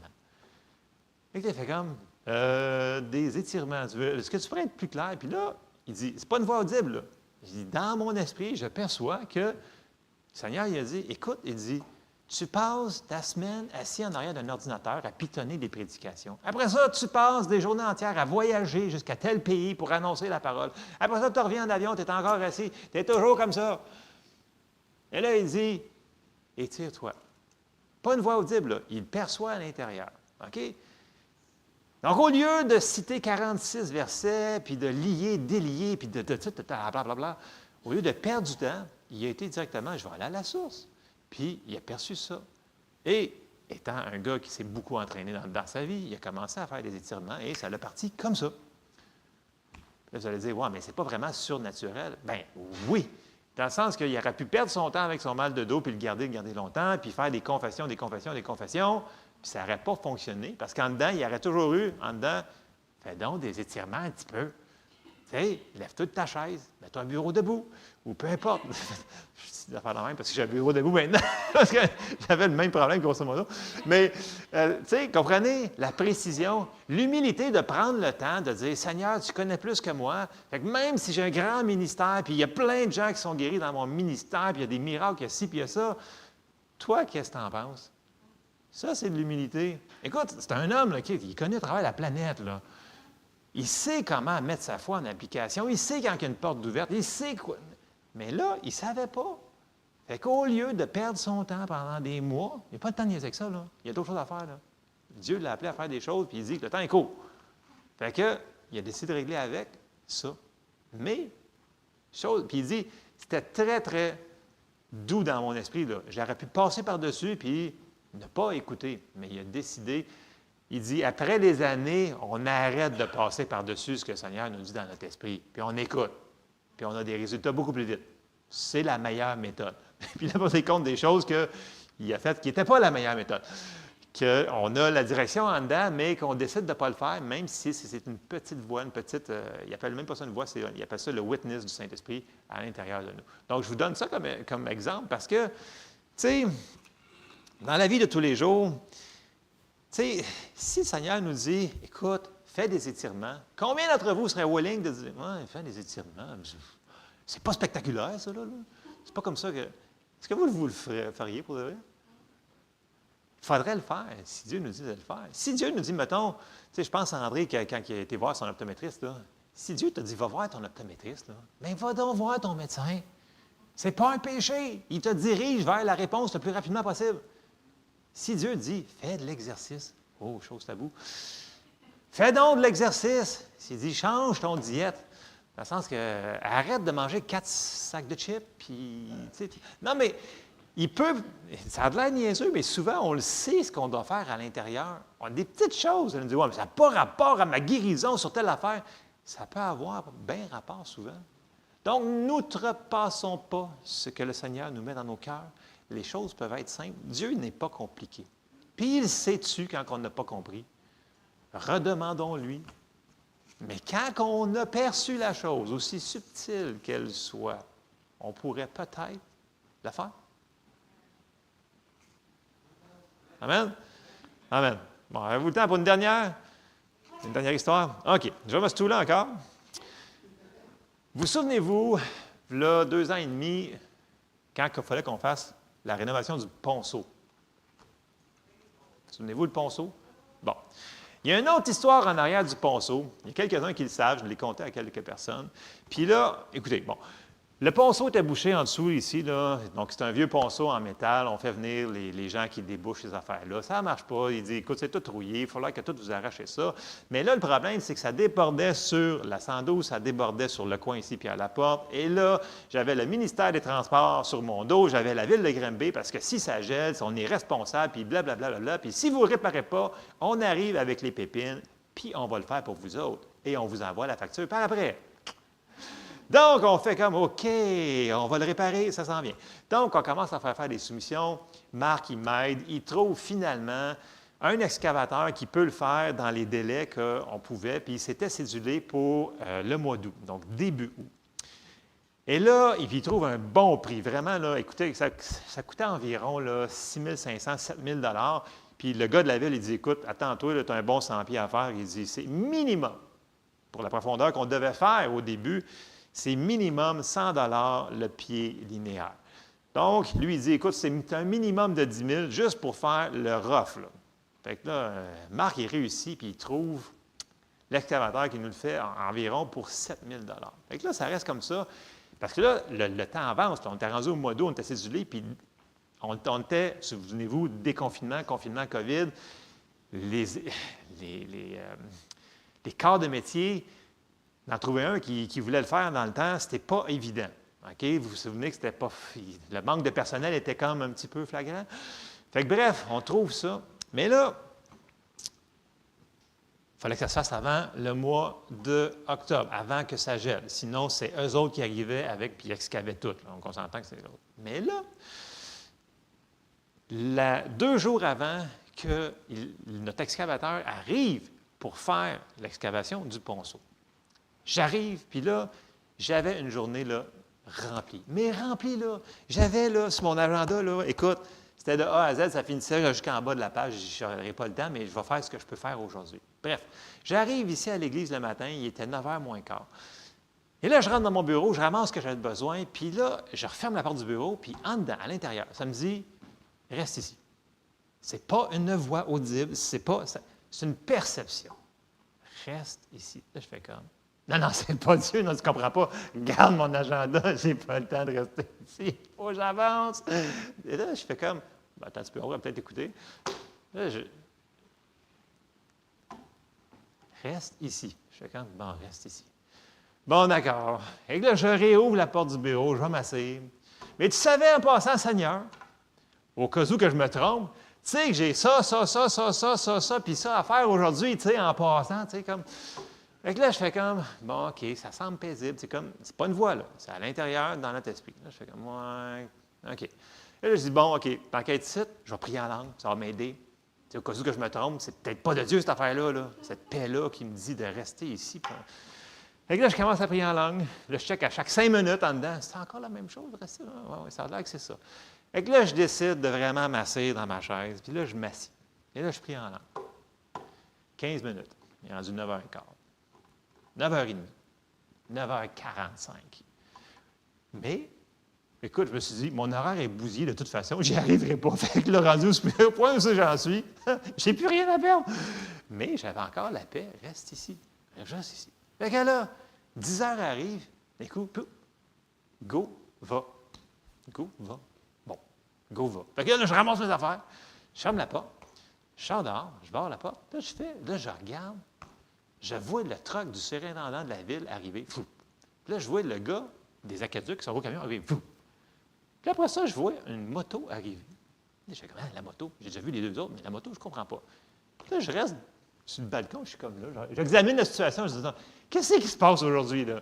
Fait que là, il fait comme, des étirements. Est-ce que tu pourrais être plus clair? Puis là, il dit, c'est pas une voix audible, là. Il dit, dans mon esprit, je perçois que le Seigneur, il a dit, écoute, il dit, tu passes ta semaine assis en arrière d'un ordinateur à pitonner des prédications. Après ça, tu passes des journées entières à voyager jusqu'à tel pays pour annoncer la parole. Après ça, tu reviens en avion, tu es encore assis, tu es toujours comme ça. Et là, il dit, étire-toi. Pas une voix audible, là. Il perçoit à l'intérieur. OK? Donc, au lieu de citer 46 versets, puis de lier, délier, puis de blablabla, au lieu de perdre du temps, il a été directement, je vais aller à la source. Puis, il a perçu ça. Et, étant un gars qui s'est beaucoup entraîné dans sa vie, il a commencé à faire des étirements et ça l'a parti comme ça. Là, vous allez dire, ouais, mais c'est pas vraiment surnaturel. Bien, oui. Dans le sens qu'il aurait pu perdre son temps avec son mal de dos, puis le garder longtemps, puis faire des confessions, puis ça n'aurait pas fonctionné, parce qu'en dedans, il y aurait toujours eu, en dedans, fais donc des étirements un petit peu. Tu sais, lève-toi de ta chaise, mets-toi un bureau debout, ou peu importe. Je dis faire la même parce que j'ai un bureau debout maintenant, parce que j'avais le même problème, grosso modo. Mais, tu sais, comprenez la précision, l'humilité de prendre le temps de dire, Seigneur, tu connais plus que moi. Fait que même si j'ai un grand ministère, puis il y a plein de gens qui sont guéris dans mon ministère, puis il y a des miracles, il y a ci, puis il y a ça, toi, qu'est-ce que tu en penses? Ça, c'est de l'humilité. Écoute, c'est un homme, là, il connaît le travail de la planète, là. Il sait comment mettre sa foi en application. Il sait quand il y a une porte ouverte. Il sait quoi. Mais là, il ne savait pas. Fait qu'au lieu de perdre son temps pendant des mois, il n'y a pas de temps de niaiser avec ça, là. Il y a d'autres choses à faire, là. Dieu l'a appelé à faire des choses, puis il dit que le temps est court. Fait que, il a décidé de régler avec ça. Mais, puis il dit, c'était très, très doux dans mon esprit, là. J'aurais pu passer par-dessus, puis ne pas écouter. Mais il a décidé, il dit, après les années, on arrête de passer par-dessus ce que le Seigneur nous dit dans notre esprit. Puis on écoute. Puis on a des résultats beaucoup plus vite. C'est la meilleure méthode. Puis là, on se compte des choses qu'il a faites qui n'étaient pas la meilleure méthode. Qu'on a la direction en dedans, mais qu'on décide de ne pas le faire, même si c'est une petite voix, il n'appelle même pas ça une voix, il appelle ça le witness du Saint-Esprit à l'intérieur de nous. Donc, je vous donne ça comme exemple parce que, tu sais, dans la vie de tous les jours, tu sais, si le Seigneur nous dit, écoute, fais des étirements, combien d'entre vous seraient willing de dire, ouais, fais des étirements? C'est pas spectaculaire, ça, là. C'est pas comme ça que. Est-ce que vous le feriez pour de vrai? Il faudrait le faire, si Dieu nous dit de le faire. Si Dieu nous dit, mettons, tu sais, je pense à André quand il a été voir son optométriste, là, si Dieu te dit, va voir ton optométriste, là, bien, va donc voir ton médecin. C'est pas un péché. Il te dirige vers la réponse le plus rapidement possible. Si Dieu dit, fais de l'exercice, oh, chose tabou, fais donc de l'exercice. S'il dit, change ton diète, dans le sens que, arrête de manger 4 sacs de chips, puis, tu sais, non, mais il peut, ça a de l'air niaiseux, mais souvent, on le sait ce qu'on doit faire à l'intérieur. On a des petites choses. On dit, ouais, mais ça n'a pas rapport à ma guérison sur telle affaire. Ça peut avoir bien rapport souvent. Donc, n'outrepassons pas ce que le Seigneur nous met dans nos cœurs. Les choses peuvent être simples. Dieu n'est pas compliqué. Puis il sait dessus quand on n'a pas compris. redemandons-lui. Mais quand on a perçu la chose, aussi subtile qu'elle soit, on pourrait peut-être la faire. Amen? Amen. Bon, avez-vous le temps pour une dernière? Une dernière histoire? OK. Je reste tout là encore. Vous souvenez-vous, là, 2 ans et demi, quand il fallait qu'on fasse la rénovation du ponceau? Souvenez-vous le ponceau? Bon. Il y a une autre histoire en arrière du ponceau. Il y a quelques-uns qui le savent, je l'ai conté à quelques personnes. Puis là, écoutez, bon, le ponceau était bouché en dessous ici, là. Donc, c'est un vieux ponceau en métal. On fait venir les gens qui débouchent ces affaires-là. Ça ne marche pas. Il dit, écoute, c'est tout rouillé. Il faudra que tout vous arrachez ça. Mais là, le problème, c'est que ça débordait sur la 112, ça débordait sur le coin ici, puis à la porte. Et là, j'avais le ministère des Transports sur mon dos. J'avais la ville de Granby, parce que si ça gèle, on est responsable, puis blablabla. Puis si vous ne réparez pas, on arrive avec les pépines, puis on va le faire pour vous autres. Et on vous envoie la facture par après. Donc, on fait comme, OK, on va le réparer, ça s'en vient. Donc, on commence à faire des soumissions. Marc, il m'aide. Il trouve finalement un excavateur qui peut le faire dans les délais qu'on pouvait. Puis, il s'était cédulé pour le mois d'août, donc début août. Et là, il trouve un bon prix. Vraiment, là, écoutez, ça coûtait environ 6 500, 7 000 $. Puis, le gars de la ville, il dit, écoute, attends-toi, tu as un bon 100 pieds à faire. Il dit, c'est minimum pour la profondeur qu'on devait faire au début. C'est minimum 100 $ le pied linéaire. Donc, lui, il dit, écoute, c'est un minimum de 10 000 juste pour faire le rough. Là. Fait que là, Marc, il réussit, puis il trouve l'excavateur qui nous le fait environ pour 7 000 $. Fait que là, ça reste comme ça. Parce que là, le temps avance. Là, on était rendu au mois d'août, on était cédulé, puis on était, souvenez-vous, déconfinement, confinement, COVID. Les corps de métier, d'en trouver un qui voulait le faire dans le temps, c'était pas évident. OK? Vous vous souvenez que c'était pas... Le manque de personnel était quand même un petit peu flagrant. Fait que bref, on trouve ça. Mais là, il fallait que ça se fasse avant le mois d'octobre, avant que ça gèle. Sinon, c'est eux autres qui arrivaient avec puis ils excavaient tout. Là. Donc, on s'entend que c'est l'autre. Mais là, 2 jours avant que notre excavateur arrive pour faire l'excavation du ponceau, j'arrive, puis là, j'avais une journée là, remplie. Mais remplie, là. J'avais là, sur mon agenda, là, écoute, c'était de A à Z, ça finissait jusqu'en bas de la page. Je n'aurai pas le temps, mais je vais faire ce que je peux faire aujourd'hui. Bref, j'arrive ici à l'église le matin, il était 9h moins quart. Et là, je rentre dans mon bureau, je ramasse ce que j'avais besoin, puis là, je referme la porte du bureau, puis en dedans, à l'intérieur, ça me dit, reste ici. C'est pas une voix audible, c'est une perception. Reste ici. Là, je fais comme, non, c'est pas Dieu, non, tu ne comprends pas. Garde mon agenda, j'ai pas le temps de rester ici. Il faut que j'avance. Et là, je fais comme, attends un petit peu, on va peut-être écouter. Là, reste ici. Je fais comme, bon, reste ici. Bon, d'accord. Et là, je réouvre la porte du bureau, je vais m'asseoir. Mais tu savais, en passant, Seigneur, au cas où que je me trompe, tu sais que j'ai ça, puis ça à faire aujourd'hui, tu sais, en passant, tu sais, comme... Fait que là, je fais comme, bon, OK, ça semble paisible. C'est comme, c'est pas une voix, là. C'est à l'intérieur, dans notre esprit. Là, je fais comme, ouais, OK. Et là, je dis, bon, OK, tant qu'à être ici, je vais prier en langue, ça va m'aider. Tu sais, au cas où que je me trompe, c'est peut-être pas de Dieu, cette affaire-là, là. Cette paix-là qui me dit de rester ici. Fait que là, je commence à prier en langue. Là, je check à chaque 5 minutes en dedans. C'est encore la même chose, rester là? Oui, ça a l'air que c'est ça. Fait que là, je décide de vraiment m'asseoir dans ma chaise. Puis là, je m'assieds. Et là, je prie en langue. 15 minutes. Il est rendu 9h15. 9h30, 9h45. Mais, écoute, je me suis dit, mon horaire est bousillé de toute façon, j'y arriverai pas. Fait que le rendu au point où j'en suis, j'ai plus rien à perdre. Mais j'avais encore la paix, reste ici, reste ici. Fait que là, 10h arrive, écoute, go, va. Go, va. Bon, go, va. Fait que là, je ramasse mes affaires, je ferme la porte, je sors dehors, je barre la porte, là, je regarde. Je vois le truck du surintendant de la ville arriver. Fou. Puis là, je vois le gars des aqueducs qui sont au camion arriver. Fou. Puis après ça, je vois une moto arriver. Je fais comment, la moto? J'ai déjà vu les 2 autres, mais la moto, je ne comprends pas. Puis là, je reste sur le balcon, je suis comme là. J'examine la situation, je dis, qu'est-ce qui se passe aujourd'hui, là?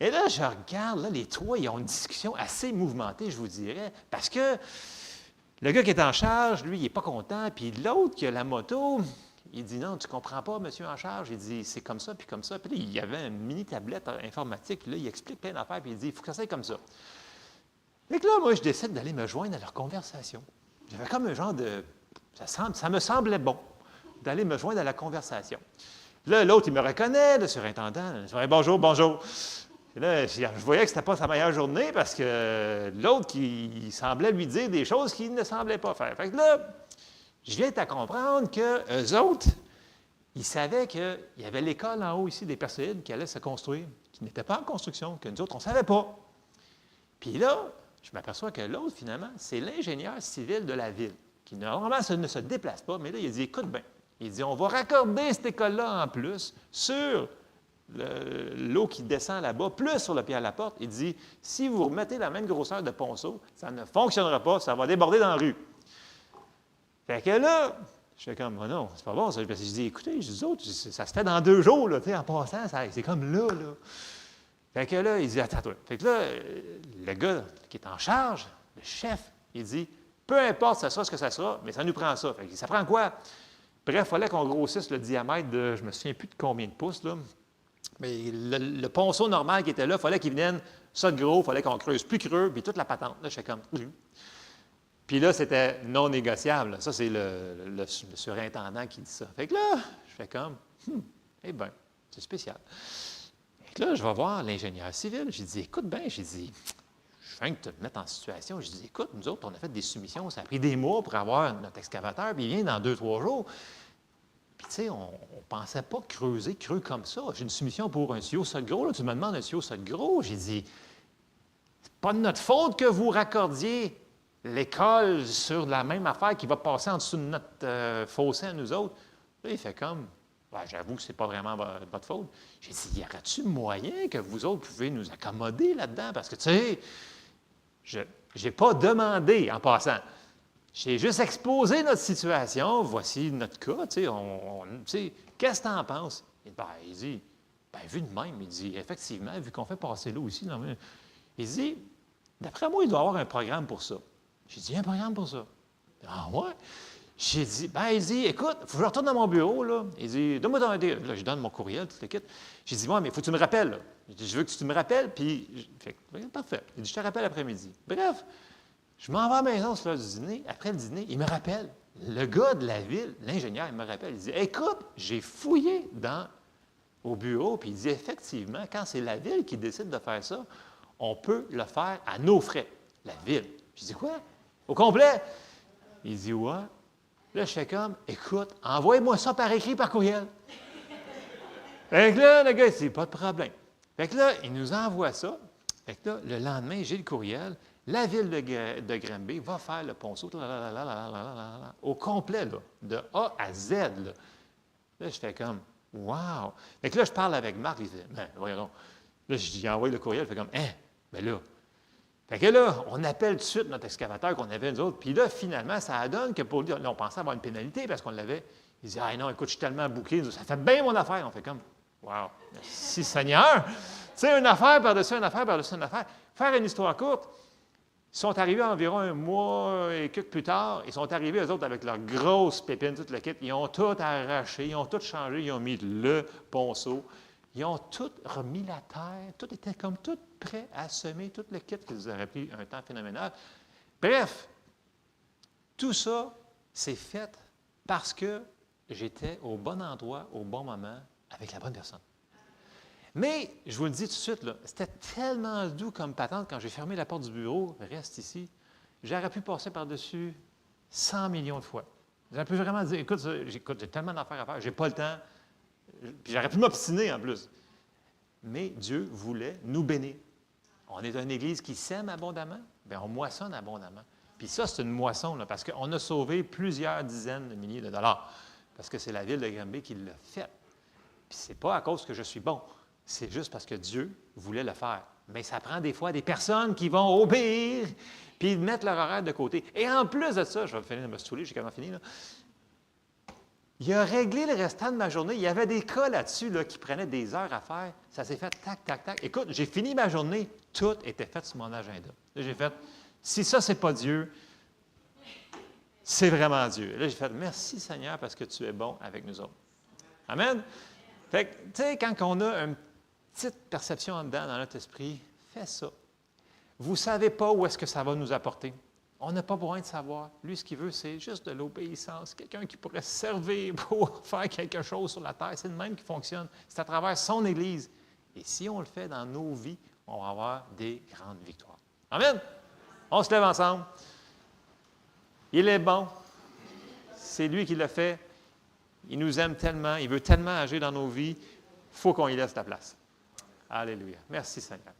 Et là, je regarde, là, les 3, ils ont une discussion assez mouvementée, je vous dirais, parce que le gars qui est en charge, lui, il n'est pas content, puis l'autre qui a la moto, Il dit, non, tu ne comprends pas, monsieur en charge. Il dit, c'est comme ça, puis comme ça. Puis là, il y avait une mini-tablette informatique. Puis là, il explique plein d'affaires, puis il dit, il faut que ça soit comme ça. Fait que là, moi, je décide d'aller me joindre à leur conversation. J'avais comme un genre de... Ça me semblait bon d'aller me joindre à la conversation. Puis là, l'autre, il me reconnaît, le surintendant. Il dit, bonjour, bonjour. Et là, je voyais que ce n'était pas sa meilleure journée parce que l'autre, il semblait lui dire des choses qu'il ne semblait pas faire. Fait que là, je viens à comprendre qu'eux autres, ils savaient qu'il y avait l'école en haut ici des Perséides qui allait se construire, qui n'était pas en construction, que nous autres, on ne savait pas. Puis là, je m'aperçois que l'autre, finalement, c'est l'ingénieur civil de la ville, qui normalement ne se déplace pas, mais là, il dit, écoute bien, il dit, on va raccorder cette école-là en plus sur l'eau qui descend là-bas, plus sur le pied à la porte. Il dit, si vous remettez la même grosseur de ponceau, ça ne fonctionnera pas, ça va déborder dans la rue. Fait que là, je fais comme, oh non, c'est pas bon ça. Parce que je dis, écoutez, je dis, autres, ça se fait dans 2 jours, là, en passant, c'est comme là. Fait que là, il dit, attends-toi. Fait que là, le gars qui est en charge, le chef, il dit, peu importe ça sera ce que ça sera, mais ça nous prend ça. Fait que ça prend quoi? Bref, il fallait qu'on grossisse le diamètre de, je ne me souviens plus de combien de pouces, là. Mais le ponceau normal qui était là, il fallait qu'il vienne ça de gros, il fallait qu'on creuse plus creux, puis toute la patente. Là, je fais comme... Puis là, c'était non négociable. Ça, c'est le surintendant qui dit ça. Fait que là, je fais comme, eh bien, c'est spécial. Fait que là, je vais voir l'ingénieur civil. J'ai dit, écoute bien, j'ai dit, je viens de te mettre en situation. J'ai dit, écoute, nous autres, on a fait des soumissions. Ça a pris des mois pour avoir notre excavateur, puis il vient dans 2-3 jours. Puis, tu sais, on ne pensait pas creuser creux comme ça. J'ai une soumission pour un tuyau sol gros. Là, tu me demandes un tuyau sol gros. J'ai dit, c'est pas de notre faute que vous raccordiez l'école sur la même affaire qui va passer en dessous de notre fossé à nous autres. Là, il fait comme, ben, j'avoue que ce n'est pas vraiment votre faute. J'ai dit, y aurait-tu moyen que vous autres pouvez nous accommoder là-dedans? Parce que, tu sais, je n'ai pas demandé en passant. J'ai juste exposé notre situation. Voici notre cas. Tu sais, qu'est-ce que tu en penses? Il dit, ben, vu de même, il dit, effectivement, vu qu'on fait passer l'eau ici, il dit, d'après moi, il doit y avoir un programme pour ça. J'ai dit, un programme pour ça. Ah ouais? J'ai dit, ben, il dit, écoute, il faut que je retourne dans mon bureau, là. Il dit, donne-moi ton idée. Là, je donne mon courriel, tout le kit. J'ai dit, ouais, mais il faut que tu me rappelles, là. J'ai dit, je veux que tu me rappelles, puis, fait, parfait. Il dit, je te rappelle après-midi. Bref, je m'en vais à la maison, c'est l'heure du dîner. Après le dîner, il me rappelle. Le gars de la ville, l'ingénieur, il me rappelle. Il dit, écoute, j'ai fouillé au bureau, puis il dit, effectivement, quand c'est la ville qui décide de faire ça, on peut le faire à nos frais, la ville. Je dis, quoi? Au complet? Il dit, ouais. Là, je fais comme, écoute, envoie-moi ça par écrit, par courriel. Fait que là, le gars, il dit, pas de problème. Fait que là, il nous envoie ça. Fait que là, le lendemain, j'ai le courriel. La ville de Granby va faire le ponceau au complet, là, de A à Z. Là, je fais comme, wow! Fait que là, je parle avec Marc, il dit, ben, voyons. Là, j'ai envoyé le courriel, il fait comme, ben là. Fait que là, on appelle tout de suite notre excavateur qu'on avait, nous autres. Puis là, finalement, ça donne que pour lui, là, on pensait avoir une pénalité parce qu'on l'avait. Il dit, ah non, écoute, je suis tellement bouqué, ça fait bien mon affaire. On fait comme, wow, merci Seigneur. Tu sais, une affaire par-dessus une affaire par-dessus une affaire. Faire une histoire courte, ils sont arrivés environ 1 mois et quelques plus tard. Ils sont arrivés, eux autres, avec leurs grosses pépines, tout le kit. Ils ont tout arraché, ils ont tout changé, ils ont mis le ponceau. Ils ont tout remis la terre. Tout était comme tout prêt à semer, tout le kit qu'ils auraient pris un temps phénoménal. Bref, tout ça, c'est fait parce que j'étais au bon endroit, au bon moment, avec la bonne personne. Mais, je vous le dis tout de suite, là, c'était tellement doux comme patente quand j'ai fermé la porte du bureau, reste ici, j'aurais pu passer par-dessus 100 millions de fois. J'aurais pu vraiment dire, écoute, j'ai tellement d'affaires à faire, j'ai pas le temps, puis j'aurais pu m'obstiner en plus. Mais Dieu voulait nous bénir. On est une Église qui sème abondamment, bien on moissonne abondamment. Puis ça, c'est une moisson, là, parce qu'on a sauvé plusieurs dizaines de milliers de dollars, parce que c'est la ville de Granby qui l'a fait. Puis c'est pas à cause que je suis bon. C'est juste parce que Dieu voulait le faire. Mais ça prend des fois des personnes qui vont obéir puis mettre leur horaire de côté. Et en plus de ça, je vais finir de me stouler, j'ai quasiment fini, là. Il a réglé le restant de ma journée. Il y avait des cas là-dessus là, qui prenaient des heures à faire. Ça s'est fait tac, tac, tac. Écoute, j'ai fini ma journée. Tout était fait sur mon agenda. Là, j'ai fait, si ça, c'est pas Dieu, C'est vraiment Dieu. Et là, j'ai fait, merci Seigneur parce que tu es bon avec nous autres. Amen. Fait que, tu sais, quand on a une petite perception en dedans dans notre esprit, fais ça. Vous ne savez pas où est-ce que ça va nous apporter. On n'a pas besoin de savoir. Lui, ce qu'il veut, c'est juste de l'obéissance. Quelqu'un qui pourrait servir pour faire quelque chose sur la terre. C'est le même qui fonctionne. C'est à travers son Église. Et si on le fait dans nos vies, on va avoir des grandes victoires. Amen. On se lève ensemble. Il est bon. C'est lui qui l'a fait. Il nous aime tellement. Il veut tellement agir dans nos vies. Il faut qu'on y laisse la place. Alléluia. Merci, Seigneur.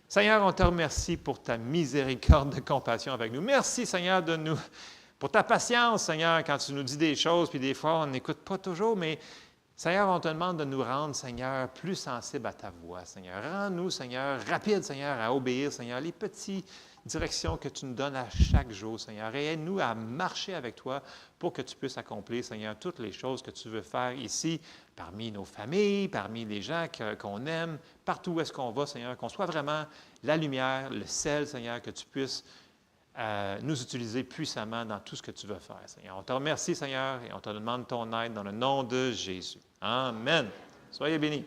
Seigneur, on te remercie pour ta miséricorde de compassion avec nous. Merci, Seigneur, pour ta patience, Seigneur, quand tu nous dis des choses, puis des fois, on n'écoute pas toujours, mais Seigneur, on te demande de nous rendre, Seigneur, plus sensibles à ta voix, Seigneur. Rends-nous, Seigneur, rapides, Seigneur, à obéir, Seigneur, les petites directions que tu nous donnes à chaque jour, Seigneur. Et aide-nous à marcher avec toi pour que tu puisses accomplir, Seigneur, toutes les choses que tu veux faire ici, parmi nos familles, parmi les gens qu'on aime, partout où est-ce qu'on va, Seigneur, qu'on soit vraiment la lumière, le sel, Seigneur, que tu puisses nous utiliser puissamment dans tout ce que tu veux faire, Seigneur. On te remercie, Seigneur, et on te demande ton aide dans le nom de Jésus. Amen. Soyez bénis.